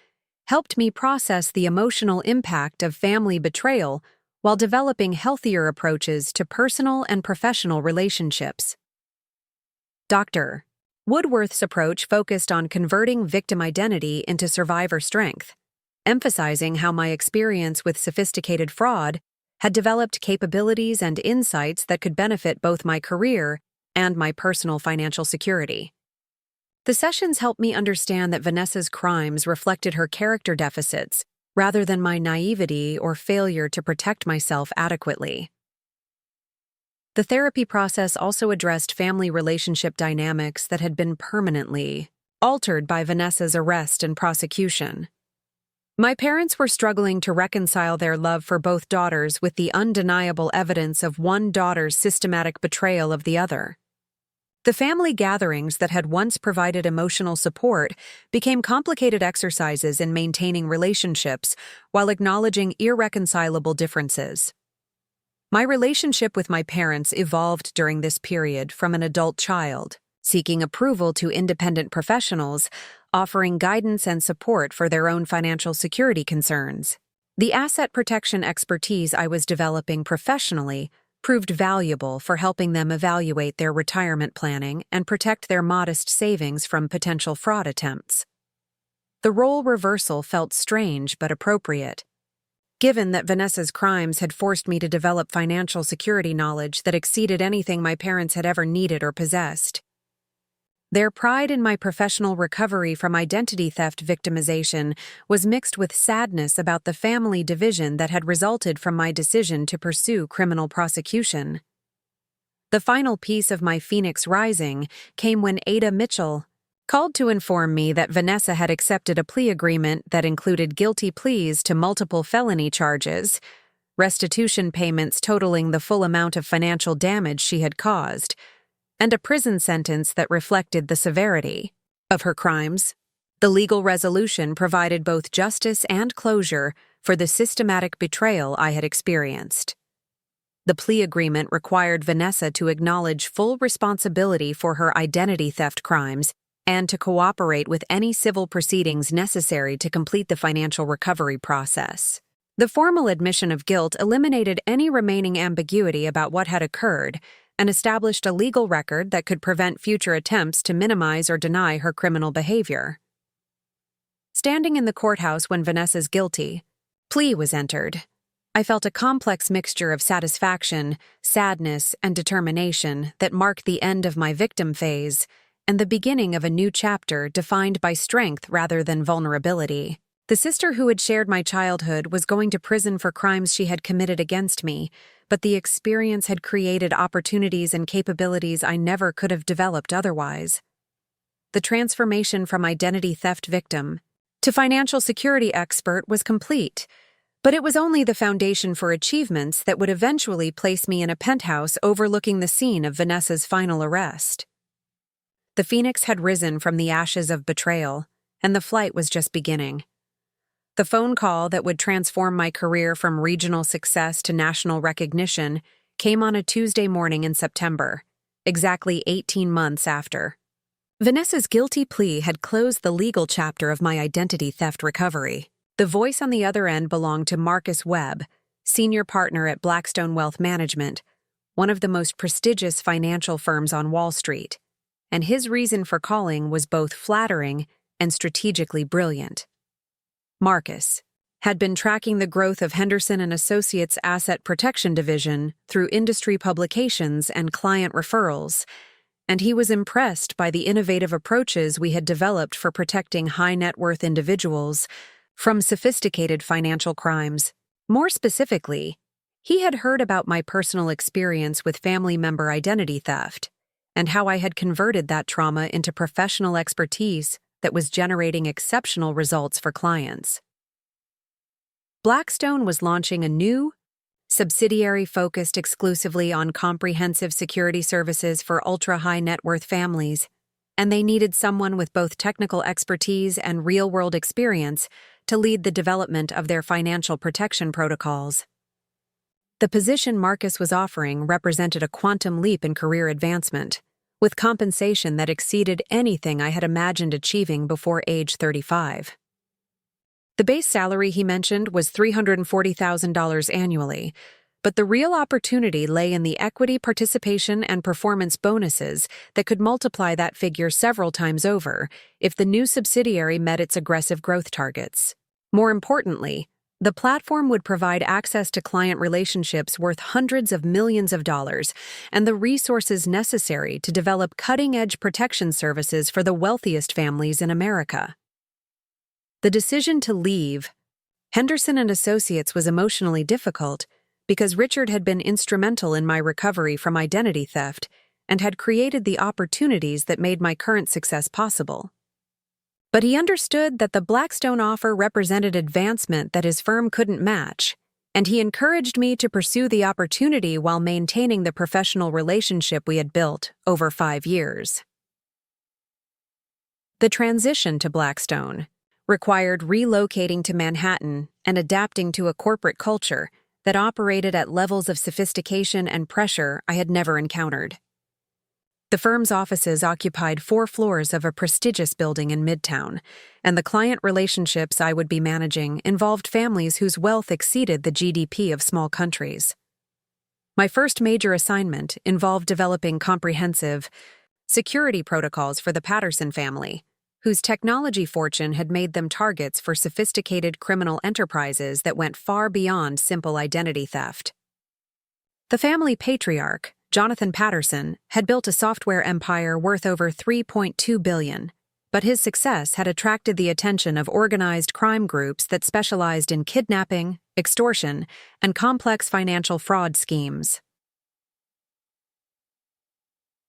helped me process the emotional impact of family betrayal while developing healthier approaches to personal and professional relationships. Dr. Woodworth's approach focused on converting victim identity into survivor strength, emphasizing how my experience with sophisticated fraud had developed capabilities and insights that could benefit both my career and my personal financial security. The sessions helped me understand that Vanessa's crimes reflected her character deficits rather than my naivety or failure to protect myself adequately. The therapy process also addressed family relationship dynamics that had been permanently altered by Vanessa's arrest and prosecution. My parents were struggling to reconcile their love for both daughters with the undeniable evidence of one daughter's systematic betrayal of the other. The family gatherings that had once provided emotional support became complicated exercises in maintaining relationships while acknowledging irreconcilable differences. My relationship with my parents evolved during this period from an adult child, seeking approval to independent professionals, offering guidance and support for their own financial security concerns. The asset protection expertise I was developing professionally proved valuable for helping them evaluate their retirement planning and protect their modest savings from potential fraud attempts. The role reversal felt strange but appropriate, given that Vanessa's crimes had forced me to develop financial security knowledge that exceeded anything my parents had ever needed or possessed. Their pride in my professional recovery from identity theft victimization was mixed with sadness about the family division that had resulted from my decision to pursue criminal prosecution. The final piece of my phoenix rising came when Ada Mitchell called to inform me that Vanessa had accepted a plea agreement that included guilty pleas to multiple felony charges, restitution payments totaling the full amount of financial damage she had caused, and a prison sentence that reflected the severity of her crimes. The legal resolution provided both justice and closure for the systematic betrayal I had experienced. The plea agreement required Vanessa to acknowledge full responsibility for her identity theft crimes and to cooperate with any civil proceedings necessary to complete the financial recovery process. The formal admission of guilt eliminated any remaining ambiguity about what had occurred and established a legal record that could prevent future attempts to minimize or deny her criminal behavior. Standing in the courthouse when Vanessa's guilty plea was entered, I felt a complex mixture of satisfaction, sadness, and determination that marked the end of my victim phase and the beginning of a new chapter defined by strength rather than vulnerability. The sister who had shared my childhood was going to prison for crimes she had committed against me, but the experience had created opportunities and capabilities I never could have developed otherwise. The transformation from identity theft victim to financial security expert was complete, but it was only the foundation for achievements that would eventually place me in a penthouse overlooking the scene of Vanessa's final arrest. The phoenix had risen from the ashes of betrayal, and the flight was just beginning. The phone call that would transform my career from regional success to national recognition came on a Tuesday morning in September, exactly 18 months after. Vanessa's guilty plea had closed the legal chapter of my identity theft recovery. The voice on the other end belonged to Marcus Webb, senior partner at Blackstone Wealth Management, one of the most prestigious financial firms on Wall Street, and his reason for calling was both flattering and strategically brilliant. Marcus had been tracking the growth of Henderson & Associates' asset protection division through industry publications and client referrals, and he was impressed by the innovative approaches we had developed for protecting high-net-worth individuals from sophisticated financial crimes. More specifically, he had heard about my personal experience with family member identity theft and how I had converted that trauma into professional expertise that was generating exceptional results for clients. Blackstone was launching a new subsidiary focused exclusively on comprehensive security services for ultra-high net worth families, and they needed someone with both technical expertise and real-world experience to lead the development of their financial protection protocols. The position Marcus was offering represented a quantum leap in career advancement, with compensation that exceeded anything I had imagined achieving before age 35. The base salary he mentioned was $340,000 annually, but the real opportunity lay in the equity participation and performance bonuses that could multiply that figure several times over if the new subsidiary met its aggressive growth targets. More importantly, the platform would provide access to client relationships worth hundreds of millions of dollars and the resources necessary to develop cutting-edge protection services for the wealthiest families in America. The decision to leave Henderson & Associates was emotionally difficult because Richard had been instrumental in my recovery from identity theft and had created the opportunities that made my current success possible. But he understood that the Blackstone offer represented advancement that his firm couldn't match, and he encouraged me to pursue the opportunity while maintaining the professional relationship we had built over 5 years. The transition to Blackstone required relocating to Manhattan and adapting to a corporate culture that operated at levels of sophistication and pressure I had never encountered. The firm's offices occupied 4 floors of a prestigious building in Midtown, and the client relationships I would be managing involved families whose wealth exceeded the GDP of small countries. My first major assignment involved developing comprehensive security protocols for the Patterson family, whose technology fortune had made them targets for sophisticated criminal enterprises that went far beyond simple identity theft. The family patriarch, Jonathan Patterson, had built a software empire worth over $3.2 billion, but his success had attracted the attention of organized crime groups that specialized in kidnapping, extortion, and complex financial fraud schemes.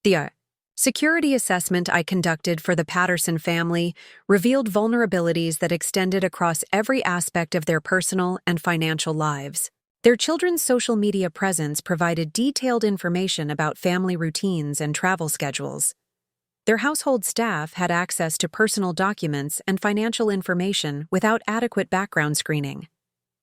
The security assessment I conducted for the Patterson family revealed vulnerabilities that extended across every aspect of their personal and financial lives. Their children's social media presence provided detailed information about family routines and travel schedules. Their household staff had access to personal documents and financial information without adequate background screening.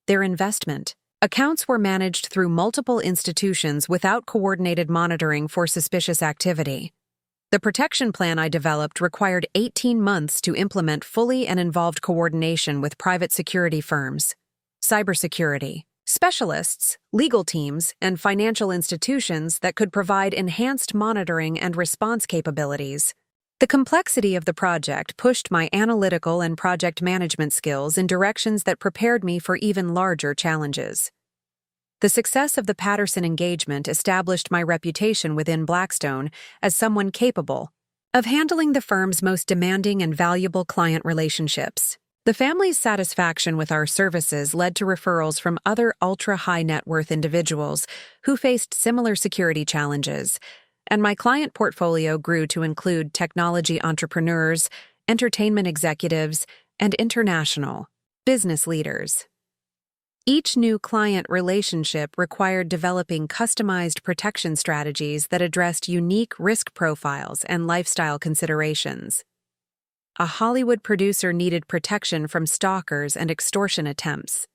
Their investment accounts were managed through multiple institutions without coordinated monitoring for suspicious activity. The protection plan I developed required 18 months to implement fully and involved coordination with private security firms, cybersecurity specialists, legal teams, and financial institutions that could provide enhanced monitoring and response capabilities. The complexity of the project pushed my analytical and project management skills in directions that prepared me for even larger challenges. The success of the Patterson engagement established my reputation within Blackstone as someone capable of handling the firm's most demanding and valuable client relationships. The family's satisfaction with our services led to referrals from other ultra-high net worth individuals who faced similar security challenges, and my client portfolio grew to include technology entrepreneurs, entertainment executives, and international business leaders. Each new client relationship required developing customized protection strategies that addressed unique risk profiles and lifestyle considerations. A Hollywood producer needed protection from stalkers and extortion attempts.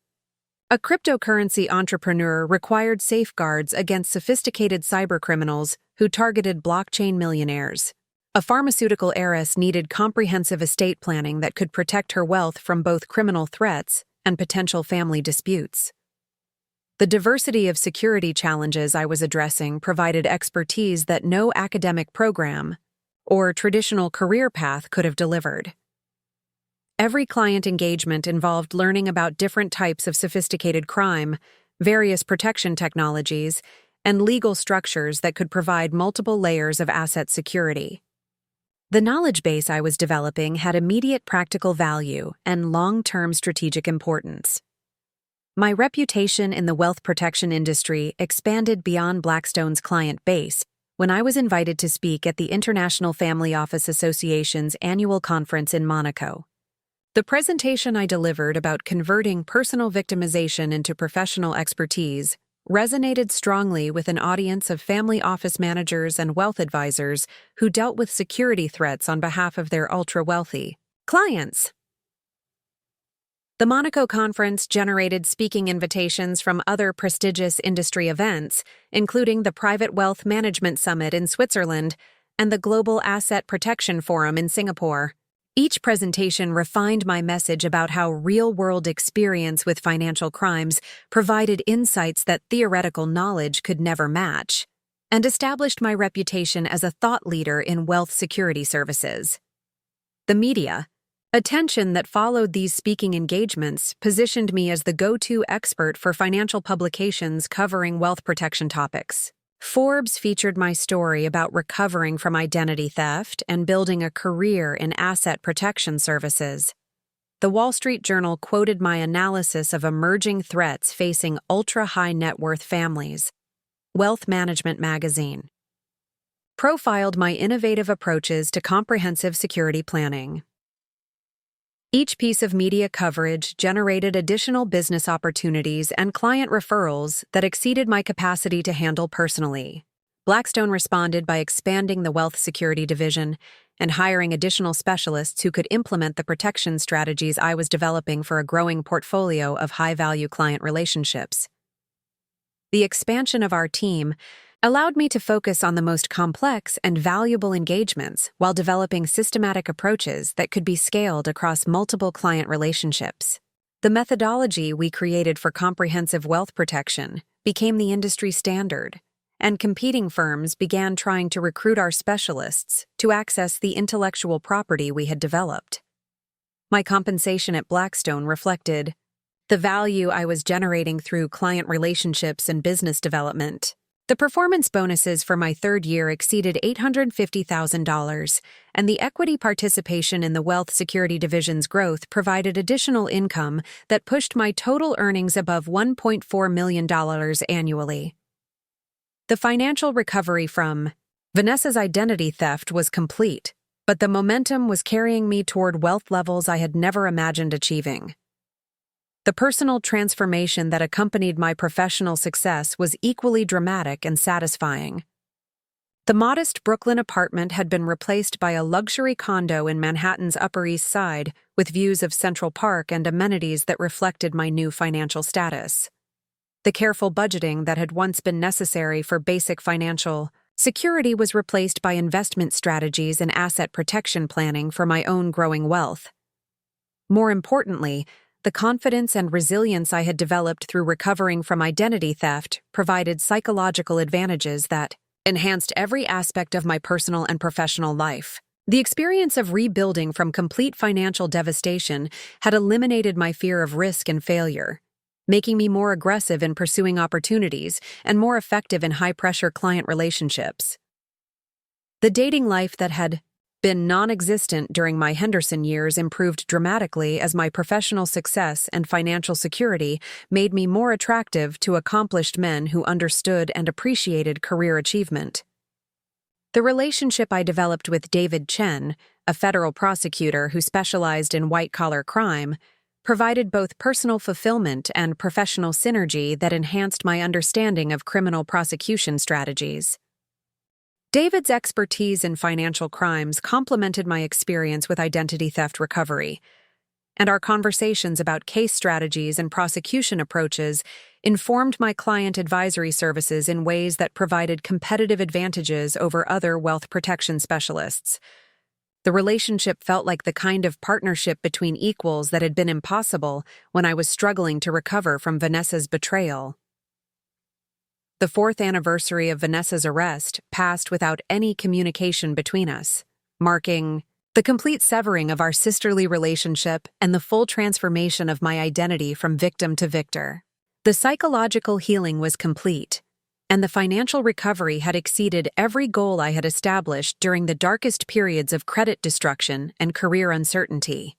A cryptocurrency entrepreneur required safeguards against sophisticated cybercriminals who targeted blockchain millionaires. A pharmaceutical heiress needed comprehensive estate planning that could protect her wealth from both criminal threats and potential family disputes. The diversity of security challenges I was addressing provided expertise that no academic program or traditional career path could have delivered. Every client engagement involved learning about different types of sophisticated crime, various protection technologies, and legal structures that could provide multiple layers of asset security. The knowledge base I was developing had immediate practical value and long-term strategic importance. My reputation in the wealth protection industry expanded beyond Blackstone's client base when I was invited to speak at the International Family Office Association's annual conference in Monaco. The presentation I delivered about converting personal victimization into professional expertise resonated strongly with an audience of family office managers and wealth advisors who dealt with security threats on behalf of their ultra-wealthy clients. The Monaco conference generated speaking invitations from other prestigious industry events, including the Private Wealth Management Summit in Switzerland and the Global Asset Protection Forum in Singapore. Each presentation refined my message about how real-world experience with financial crimes provided insights that theoretical knowledge could never match, and established my reputation as a thought leader in wealth security services. The media attention that followed these speaking engagements positioned me as the go-to expert for financial publications covering wealth protection topics. Forbes featured my story about recovering from identity theft and building a career in asset protection services. The Wall Street Journal quoted my analysis of emerging threats facing ultra-high net worth families. Wealth Management magazine profiled my innovative approaches to comprehensive security planning. Each piece of media coverage generated additional business opportunities and client referrals that exceeded my capacity to handle personally. Blackstone responded by expanding the wealth security division and hiring additional specialists who could implement the protection strategies I was developing for a growing portfolio of high-value client relationships. The expansion of our team allowed me to focus on the most complex and valuable engagements while developing systematic approaches that could be scaled across multiple client relationships. The methodology we created for comprehensive wealth protection became the industry standard, and competing firms began trying to recruit our specialists to access the intellectual property we had developed. My compensation at Blackstone reflected the value I was generating through client relationships and business development. The performance bonuses for my third year exceeded $850,000, and the equity participation in the Wealth Security Division's growth provided additional income that pushed my total earnings above $1.4 million annually. The financial recovery from Vanessa's identity theft was complete, but the momentum was carrying me toward wealth levels I had never imagined achieving. The personal transformation that accompanied my professional success was equally dramatic and satisfying. The modest Brooklyn apartment had been replaced by a luxury condo in Manhattan's Upper East Side with views of Central Park and amenities that reflected my new financial status. The careful budgeting that had once been necessary for basic financial security was replaced by investment strategies and asset protection planning for my own growing wealth. More importantly, the confidence and resilience I had developed through recovering from identity theft provided psychological advantages that enhanced every aspect of my personal and professional life. The experience of rebuilding from complete financial devastation had eliminated my fear of risk and failure, making me more aggressive in pursuing opportunities and more effective in high-pressure client relationships. The dating life that had been non-existent during my Henderson years improved dramatically as my professional success and financial security made me more attractive to accomplished men who understood and appreciated career achievement. The relationship I developed with David Chen, a federal prosecutor who specialized in white-collar crime, provided both personal fulfillment and professional synergy that enhanced my understanding of criminal prosecution strategies. David's expertise in financial crimes complemented my experience with identity theft recovery, and our conversations about case strategies and prosecution approaches informed my client advisory services in ways that provided competitive advantages over other wealth protection specialists. The relationship felt like the kind of partnership between equals that had been impossible when I was struggling to recover from Vanessa's betrayal. The 4th anniversary of Vanessa's arrest passed without any communication between us, marking the complete severing of our sisterly relationship and the full transformation of my identity from victim to victor. The psychological healing was complete, and the financial recovery had exceeded every goal I had established during the darkest periods of credit destruction and career uncertainty.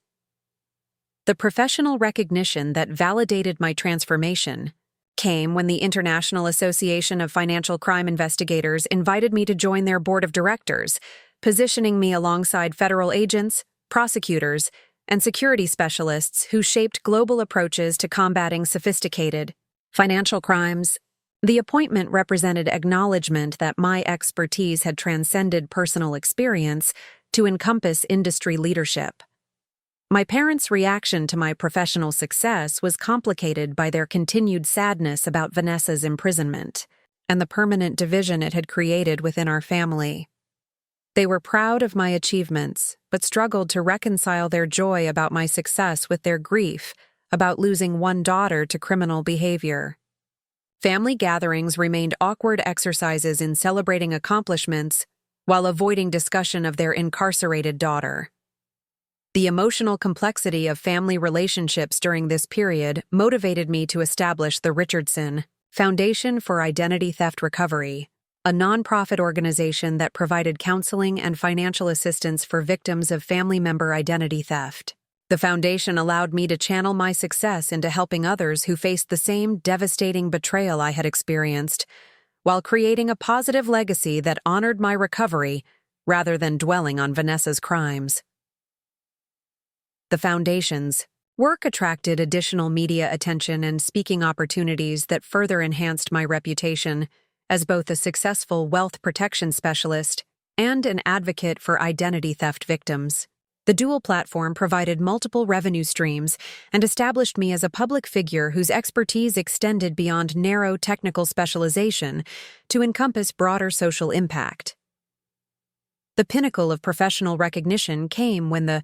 The professional recognition that validated my transformation came when the International Association of Financial Crime Investigators invited me to join their board of directors, positioning me alongside federal agents, prosecutors, and security specialists who shaped global approaches to combating sophisticated financial crimes. The appointment represented acknowledgement that my expertise had transcended personal experience to encompass industry leadership. My parents' reaction to my professional success was complicated by their continued sadness about Vanessa's imprisonment and the permanent division it had created within our family. They were proud of my achievements, but struggled to reconcile their joy about my success with their grief about losing one daughter to criminal behavior. Family gatherings remained awkward exercises in celebrating accomplishments while avoiding discussion of their incarcerated daughter. The emotional complexity of family relationships during this period motivated me to establish the Richardson Foundation for Identity Theft Recovery, a nonprofit organization that provided counseling and financial assistance for victims of family member identity theft. The foundation allowed me to channel my success into helping others who faced the same devastating betrayal I had experienced, while creating a positive legacy that honored my recovery rather than dwelling on Vanessa's crimes. The foundation's work attracted additional media attention and speaking opportunities that further enhanced my reputation as both a successful wealth protection specialist and an advocate for identity theft victims. The dual platform provided multiple revenue streams and established me as a public figure whose expertise extended beyond narrow technical specialization to encompass broader social impact. The pinnacle of professional recognition came when the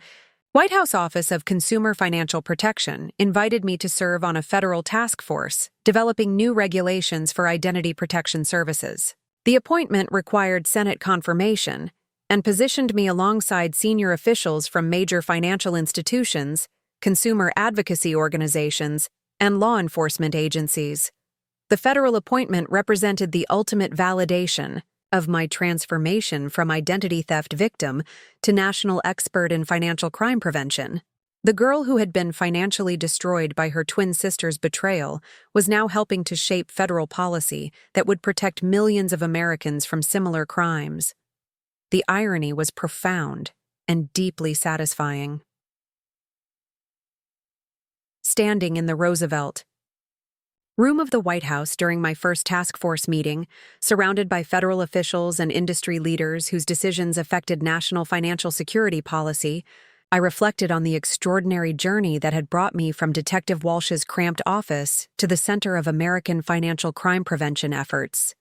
White House Office of Consumer Financial Protection invited me to serve on a federal task force developing new regulations for identity protection services. The appointment required Senate confirmation and positioned me alongside senior officials from major financial institutions, consumer advocacy organizations, and law enforcement agencies. The federal appointment represented the ultimate validation of my transformation from identity theft victim to national expert in financial crime prevention. The girl who had been financially destroyed by her twin sister's betrayal was now helping to shape federal policy that would protect millions of Americans from similar crimes. The irony was profound and deeply satisfying. Standing in the Roosevelt room of the White House during my first task force meeting, surrounded by federal officials and industry leaders whose decisions affected national financial security policy, I reflected on the extraordinary journey that had brought me from Detective Walsh's cramped office to the center of American financial crime prevention efforts.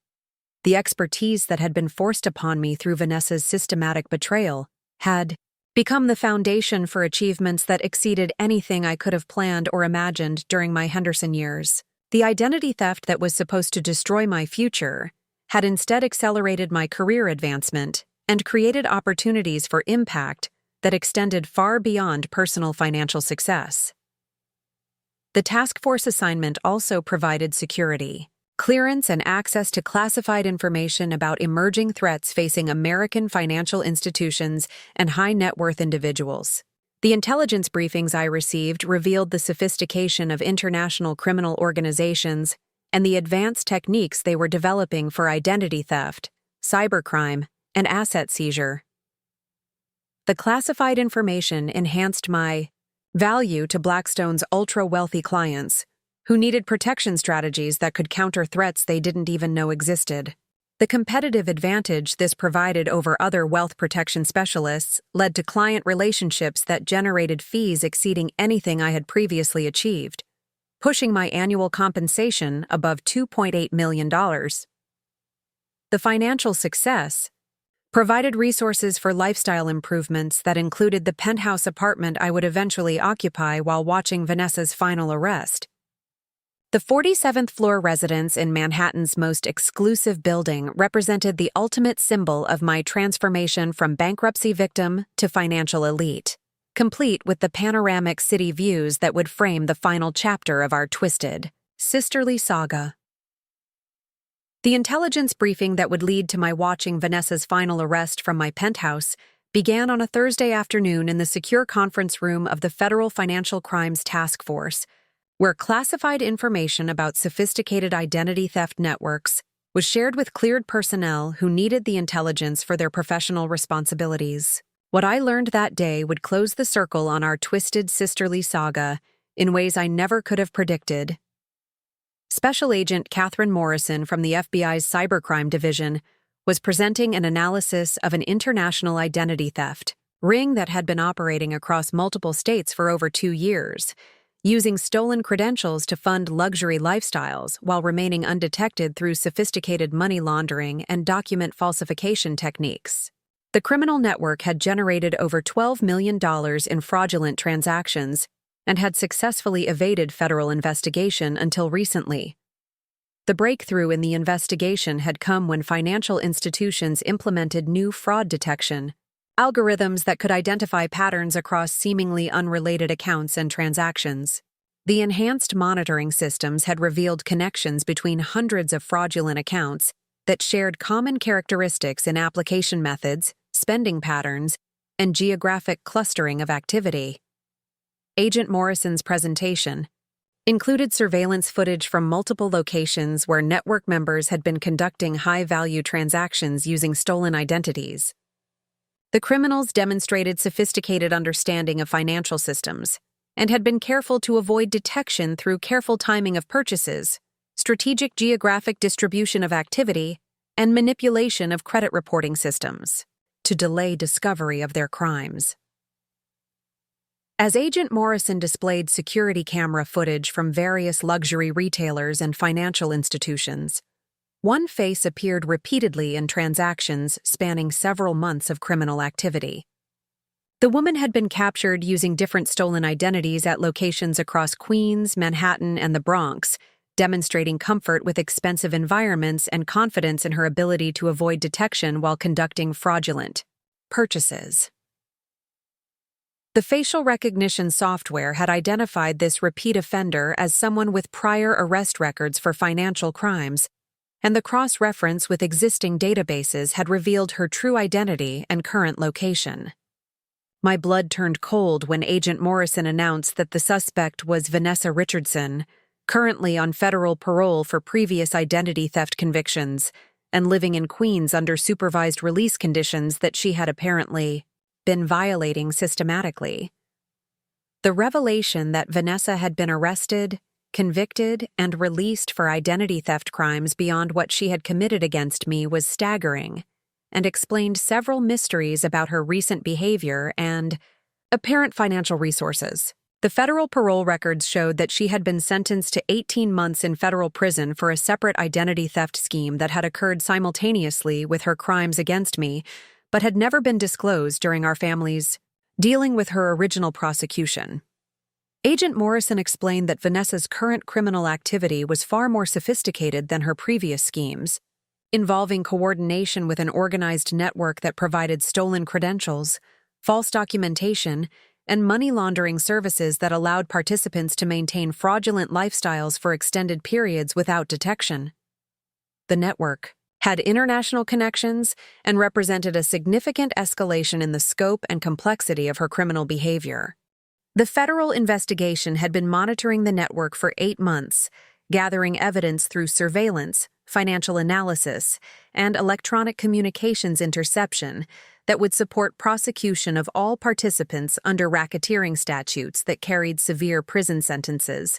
The expertise that had been forced upon me through Vanessa's systematic betrayal had become the foundation for achievements that exceeded anything I could have planned or imagined during my Henderson years. The identity theft that was supposed to destroy my future had instead accelerated my career advancement and created opportunities for impact that extended far beyond personal financial success. The task force assignment also provided security, clearance, and access to classified information about emerging threats facing American financial institutions and high-net-worth individuals. The intelligence briefings I received revealed the sophistication of international criminal organizations and the advanced techniques they were developing for identity theft, cybercrime, and asset seizure. The classified information enhanced my value to Blackstone's ultra-wealthy clients, who needed protection strategies that could counter threats they didn't even know existed. The competitive advantage this provided over other wealth protection specialists led to client relationships that generated fees exceeding anything I had previously achieved, pushing my annual compensation above $2.8 million. The financial success provided resources for lifestyle improvements that included the penthouse apartment I would eventually occupy while watching Vanessa's final arrest. The 47th floor residence in Manhattan's most exclusive building represented the ultimate symbol of my transformation from bankruptcy victim to financial elite, complete with the panoramic city views that would frame the final chapter of our twisted, sisterly saga. The intelligence briefing that would lead to my watching Vanessa's final arrest from my penthouse began on a Thursday afternoon in the secure conference room of the Federal Financial Crimes Task Force, where classified information about sophisticated identity theft networks was shared with cleared personnel who needed the intelligence for their professional responsibilities. What I learned that day would close the circle on our twisted sisterly saga in ways I never could have predicted. Special Agent Catherine Morrison from the FBI's Cybercrime Division was presenting an analysis of an international identity theft ring that had been operating across multiple states for over 2 years, using stolen credentials to fund luxury lifestyles while remaining undetected through sophisticated money laundering and document falsification techniques. The criminal network had generated over $12 million in fraudulent transactions and had successfully evaded federal investigation until recently. The breakthrough in the investigation had come when financial institutions implemented new fraud detection algorithms that could identify patterns across seemingly unrelated accounts and transactions. The enhanced monitoring systems had revealed connections between hundreds of fraudulent accounts that shared common characteristics in application methods, spending patterns, and geographic clustering of activity. Agent Morrison's presentation included surveillance footage from multiple locations where network members had been conducting high-value transactions using stolen identities. The criminals demonstrated sophisticated understanding of financial systems and had been careful to avoid detection through careful timing of purchases, strategic geographic distribution of activity, and manipulation of credit reporting systems to delay discovery of their crimes. As Agent Morrison displayed security camera footage from various luxury retailers and financial institutions, one face appeared repeatedly in transactions spanning several months of criminal activity. The woman had been captured using different stolen identities at locations across Queens, Manhattan, and the Bronx, demonstrating comfort with expensive environments and confidence in her ability to avoid detection while conducting fraudulent purchases. The facial recognition software had identified this repeat offender as someone with prior arrest records for financial crimes, and the cross-reference with existing databases had revealed her true identity and current location. My blood turned cold when Agent Morrison announced that the suspect was Vanessa Richardson, currently on federal parole for previous identity theft convictions and living in Queens under supervised release conditions that she had apparently been violating systematically. The revelation that Vanessa had been arrested, convicted, and released for identity theft crimes beyond what she had committed against me was staggering, and explained several mysteries about her recent behavior and apparent financial resources. The federal parole records showed that she had been sentenced to 18 months in federal prison for a separate identity theft scheme that had occurred simultaneously with her crimes against me, but had never been disclosed during our family's dealing with her original prosecution. Agent Morrison explained that Vanessa's current criminal activity was far more sophisticated than her previous schemes, involving coordination with an organized network that provided stolen credentials, false documentation, and money laundering services that allowed participants to maintain fraudulent lifestyles for extended periods without detection. The network had international connections and represented a significant escalation in the scope and complexity of her criminal behavior. The federal investigation had been monitoring the network for 8 months, gathering evidence through surveillance, financial analysis, and electronic communications interception that would support prosecution of all participants under racketeering statutes that carried severe prison sentences.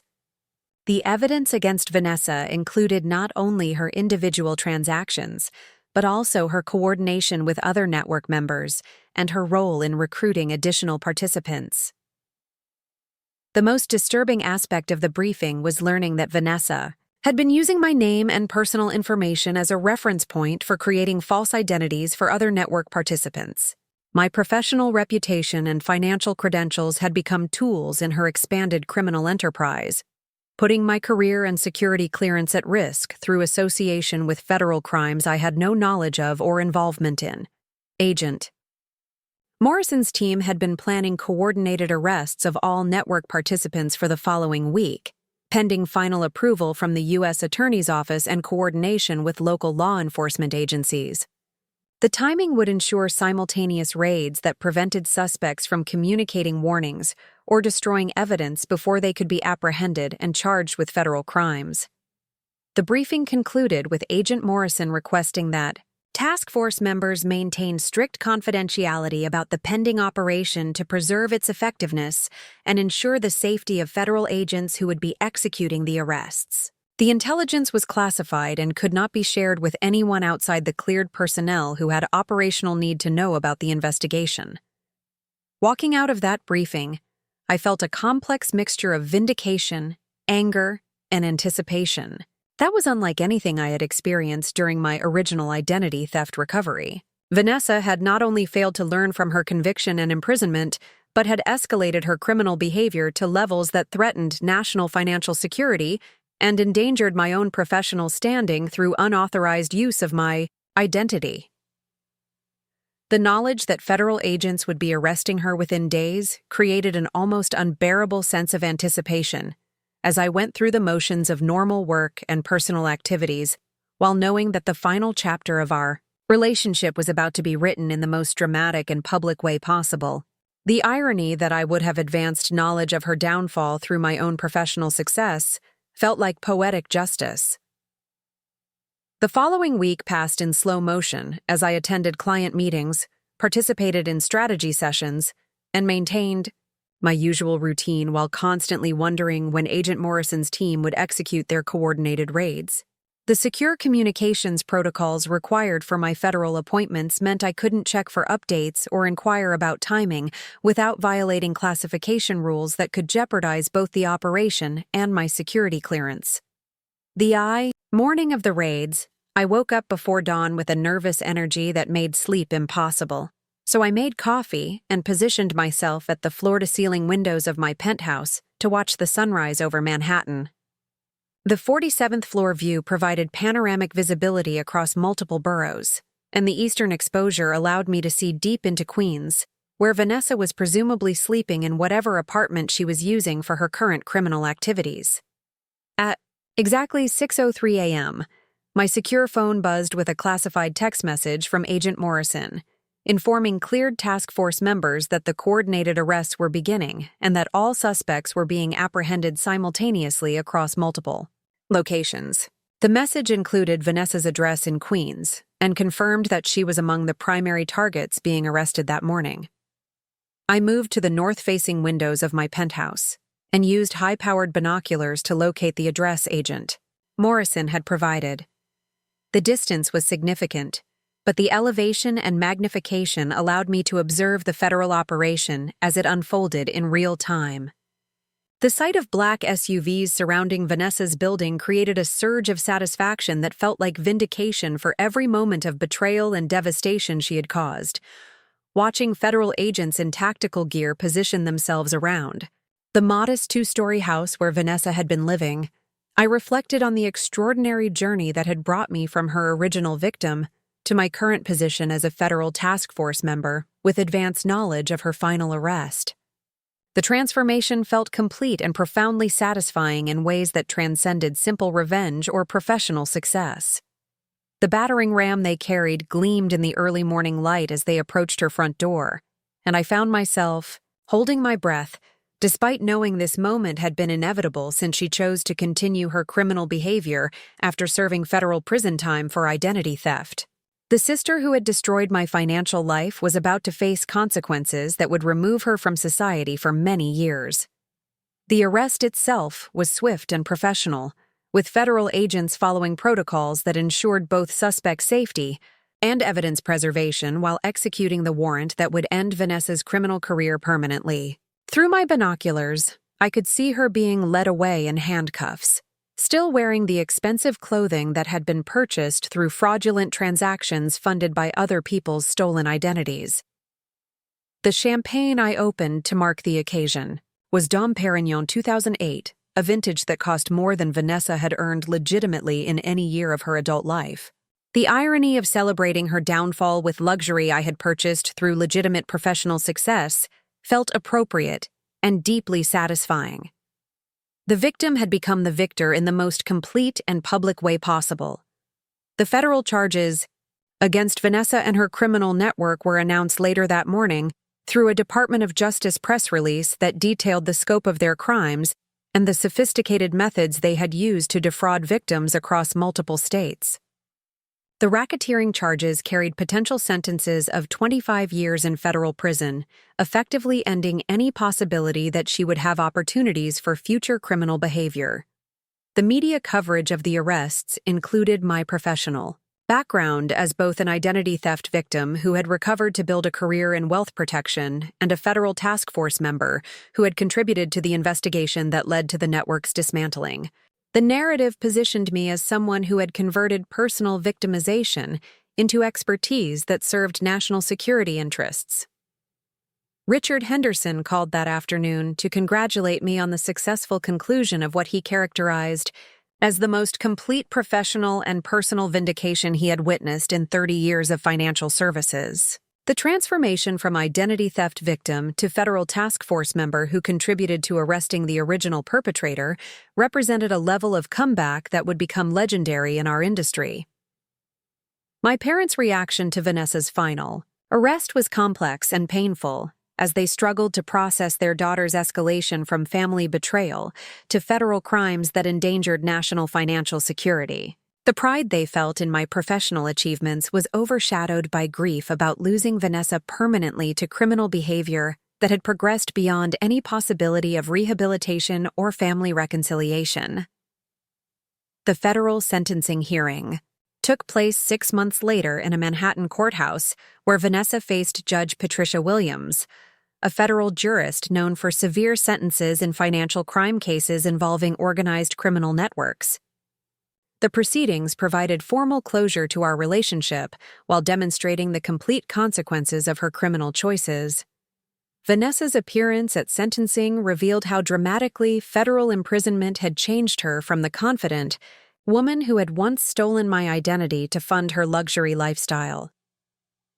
The evidence against Vanessa included not only her individual transactions, but also her coordination with other network members and her role in recruiting additional participants. The most disturbing aspect of the briefing was learning that Vanessa had been using my name and personal information as a reference point for creating false identities for other network participants. My professional reputation and financial credentials had become tools in her expanded criminal enterprise, putting my career and security clearance at risk through association with federal crimes I had no knowledge of or involvement in. Agent Morrison's team had been planning coordinated arrests of all network participants for the following week, pending final approval from the U.S. Attorney's Office and coordination with local law enforcement agencies. The timing would ensure simultaneous raids that prevented suspects from communicating warnings or destroying evidence before they could be apprehended and charged with federal crimes. The briefing concluded with Agent Morrison requesting that task force members maintain strict confidentiality about the pending operation to preserve its effectiveness and ensure the safety of federal agents who would be executing the arrests. The intelligence was classified and could not be shared with anyone outside the cleared personnel who had operational need to know about the investigation. Walking out of that briefing, I felt a complex mixture of vindication, anger, and anticipation. That was unlike anything I had experienced during my original identity theft recovery. Vanessa had not only failed to learn from her conviction and imprisonment, but had escalated her criminal behavior to levels that threatened national financial security and endangered my own professional standing through unauthorized use of my identity. The knowledge that federal agents would be arresting her within days created an almost unbearable sense of anticipation as I went through the motions of normal work and personal activities, while knowing that the final chapter of our relationship was about to be written in the most dramatic and public way possible. The irony that I would have advanced knowledge of her downfall through my own professional success felt like poetic justice. The following week passed in slow motion as I attended client meetings, participated in strategy sessions, and maintained my usual routine while constantly wondering when Agent Morrison's team would execute their coordinated raids. The secure communications protocols required for my federal appointments meant I couldn't check for updates or inquire about timing without violating classification rules that could jeopardize both the operation and my security clearance. Morning of the raids, I woke up before dawn with a nervous energy that made sleep impossible. So I made coffee and positioned myself at the floor-to-ceiling windows of my penthouse to watch the sunrise over Manhattan. The 47th floor view provided panoramic visibility across multiple boroughs, and the eastern exposure allowed me to see deep into Queens, where Vanessa was presumably sleeping in whatever apartment she was using for her current criminal activities. At exactly 6:03 a.m., my secure phone buzzed with a classified text message from Agent Morrison, informing cleared task force members that the coordinated arrests were beginning and that all suspects were being apprehended simultaneously across multiple locations. The message included Vanessa's address in Queens and confirmed that she was among the primary targets being arrested that morning. I moved to the north-facing windows of my penthouse and used high-powered binoculars to locate the address agent Morrison had provided. The distance was significant, but the elevation and magnification allowed me to observe the federal operation as it unfolded in real time. The sight of black SUVs surrounding Vanessa's building created a surge of satisfaction that felt like vindication for every moment of betrayal and devastation she had caused. Watching federal agents in tactical gear position themselves around the modest two-story house where Vanessa had been living, I reflected on the extraordinary journey that had brought me from her original victim to my current position as a federal task force member with advanced knowledge of her final arrest. The transformation felt complete and profoundly satisfying in ways that transcended simple revenge or professional success. The battering ram they carried gleamed in the early morning light as they approached her front door, and I found myself holding my breath, despite knowing this moment had been inevitable since she chose to continue her criminal behavior after serving federal prison time for identity theft. The sister who had destroyed my financial life was about to face consequences that would remove her from society for many years. The arrest itself was swift and professional, with federal agents following protocols that ensured both suspect safety and evidence preservation while executing the warrant that would end Vanessa's criminal career permanently. Through my binoculars, I could see her being led away in handcuffs, still wearing the expensive clothing that had been purchased through fraudulent transactions funded by other people's stolen identities. The champagne I opened to mark the occasion was Dom Perignon 2008, a vintage that cost more than Vanessa had earned legitimately in any year of her adult life. The irony of celebrating her downfall with luxury I had purchased through legitimate professional success felt appropriate and deeply satisfying. The victim had become the victor in the most complete and public way possible. The federal charges against Vanessa and her criminal network were announced later that morning through a Department of Justice press release that detailed the scope of their crimes and the sophisticated methods they had used to defraud victims across multiple states. The racketeering charges carried potential sentences of 25 years in federal prison, effectively ending any possibility that she would have opportunities for future criminal behavior. The media coverage of the arrests included my professional background as both an identity theft victim who had recovered to build a career in wealth protection and a federal task force member who had contributed to the investigation that led to the network's dismantling. The narrative positioned me as someone who had converted personal victimization into expertise that served national security interests. Richard Henderson called that afternoon to congratulate me on the successful conclusion of what he characterized as the most complete professional and personal vindication he had witnessed in 30 years of financial services. The transformation from identity theft victim to federal task force member who contributed to arresting the original perpetrator represented a level of comeback that would become legendary in our industry. My parents' reaction to Vanessa's final arrest was complex and painful as they struggled to process their daughter's escalation from family betrayal to federal crimes that endangered national financial security. The pride they felt in my professional achievements was overshadowed by grief about losing Vanessa permanently to criminal behavior that had progressed beyond any possibility of rehabilitation or family reconciliation. The federal sentencing hearing took place 6 months later in a Manhattan courthouse where Vanessa faced Judge Patricia Williams, a federal jurist known for severe sentences in financial crime cases involving organized criminal networks. The proceedings provided formal closure to our relationship while demonstrating the complete consequences of her criminal choices. Vanessa's appearance at sentencing revealed how dramatically federal imprisonment had changed her from the confident woman who had once stolen my identity to fund her luxury lifestyle.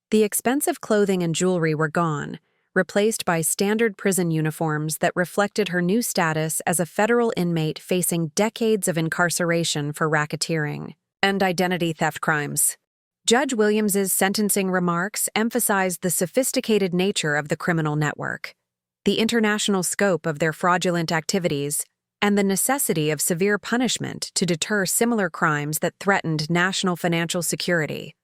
The expensive clothing and jewelry were gone, replaced by standard prison uniforms that reflected her new status as a federal inmate facing decades of incarceration for racketeering and identity theft crimes. Judge Williams's sentencing remarks emphasized the sophisticated nature of the criminal network, the international scope of their fraudulent activities, and the necessity of severe punishment to deter similar crimes that threatened national financial security.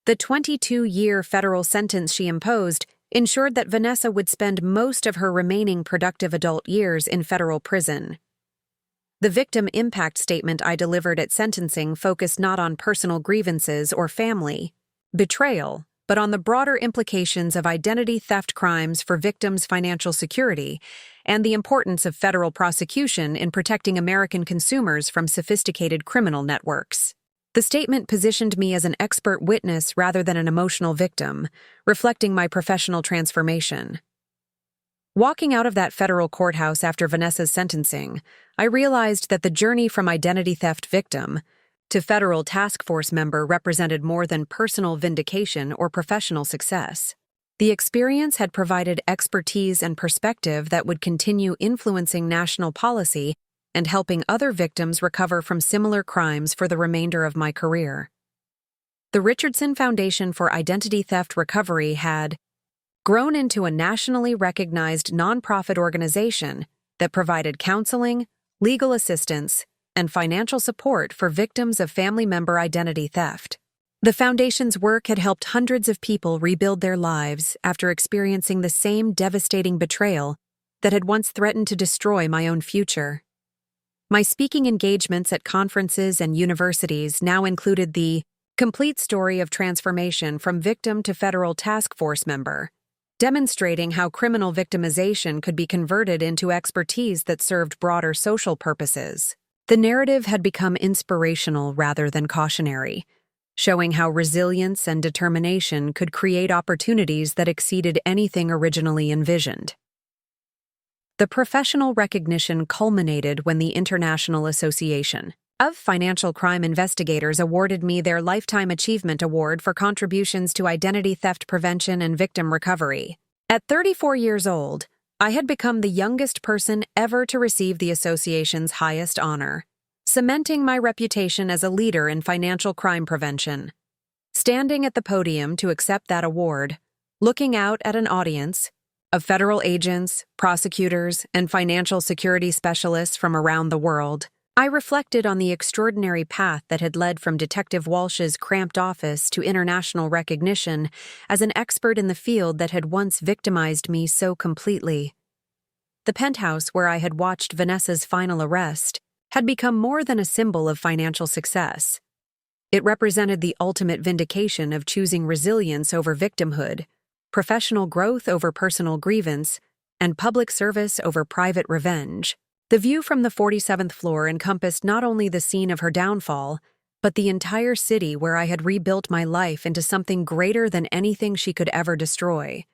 The 22-year federal sentence she imposed ensured that Vanessa would spend most of her remaining productive adult years in federal prison. The victim impact statement I delivered at sentencing focused not on personal grievances or family betrayal, but on the broader implications of identity theft crimes for victims' financial security and the importance of federal prosecution in protecting American consumers from sophisticated criminal networks. The statement positioned me as an expert witness rather than an emotional victim, reflecting my professional transformation. Walking out of that federal courthouse after Vanessa's sentencing, I realized that the journey from identity theft victim to federal task force member represented more than personal vindication or professional success. The experience had provided expertise and perspective that would continue influencing national policy and helping other victims recover from similar crimes for the remainder of my career. The Richardson Foundation for Identity Theft Recovery had grown into a nationally recognized nonprofit organization that provided counseling, legal assistance, and financial support for victims of family member identity theft. The foundation's work had helped hundreds of people rebuild their lives after experiencing the same devastating betrayal that had once threatened to destroy my own future. My speaking engagements at conferences and universities now included the complete story of transformation from victim to federal task force member, demonstrating how criminal victimization could be converted into expertise that served broader social purposes. The narrative had become inspirational rather than cautionary, showing how resilience and determination could create opportunities that exceeded anything originally envisioned. The professional recognition culminated when the International Association of Financial Crime Investigators awarded me their Lifetime Achievement Award for contributions to identity theft prevention and victim recovery. At 34 years old, I had become the youngest person ever to receive the association's highest honor, cementing my reputation as a leader in financial crime prevention. Standing at the podium to accept that award, looking out at an audience of federal agents, prosecutors, and financial security specialists from around the world, I reflected on the extraordinary path that had led from Detective Walsh's cramped office to international recognition as an expert in the field that had once victimized me so completely. The penthouse where I had watched Vanessa's final arrest had become more than a symbol of financial success. It represented the ultimate vindication of choosing resilience over victimhood, professional growth over personal grievance, and public service over private revenge. The view from the 47th floor encompassed not only the scene of her downfall, but the entire city where I had rebuilt my life into something greater than anything she could ever destroy.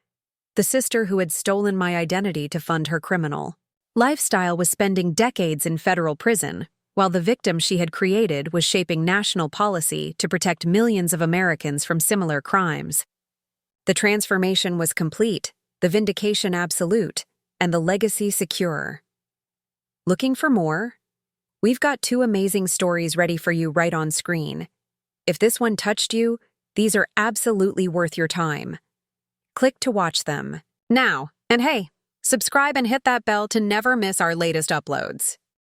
The sister who had stolen my identity to fund her criminal lifestyle was spending decades in federal prison, while the victim she had created was shaping national policy to protect millions of Americans from similar crimes. The transformation was complete, the vindication absolute, and the legacy secure. Looking for more? We've got 2 amazing stories ready for you right on screen. If this one touched you, these are absolutely worth your time. Click to watch them now. And hey, subscribe and hit that bell to never miss our latest uploads.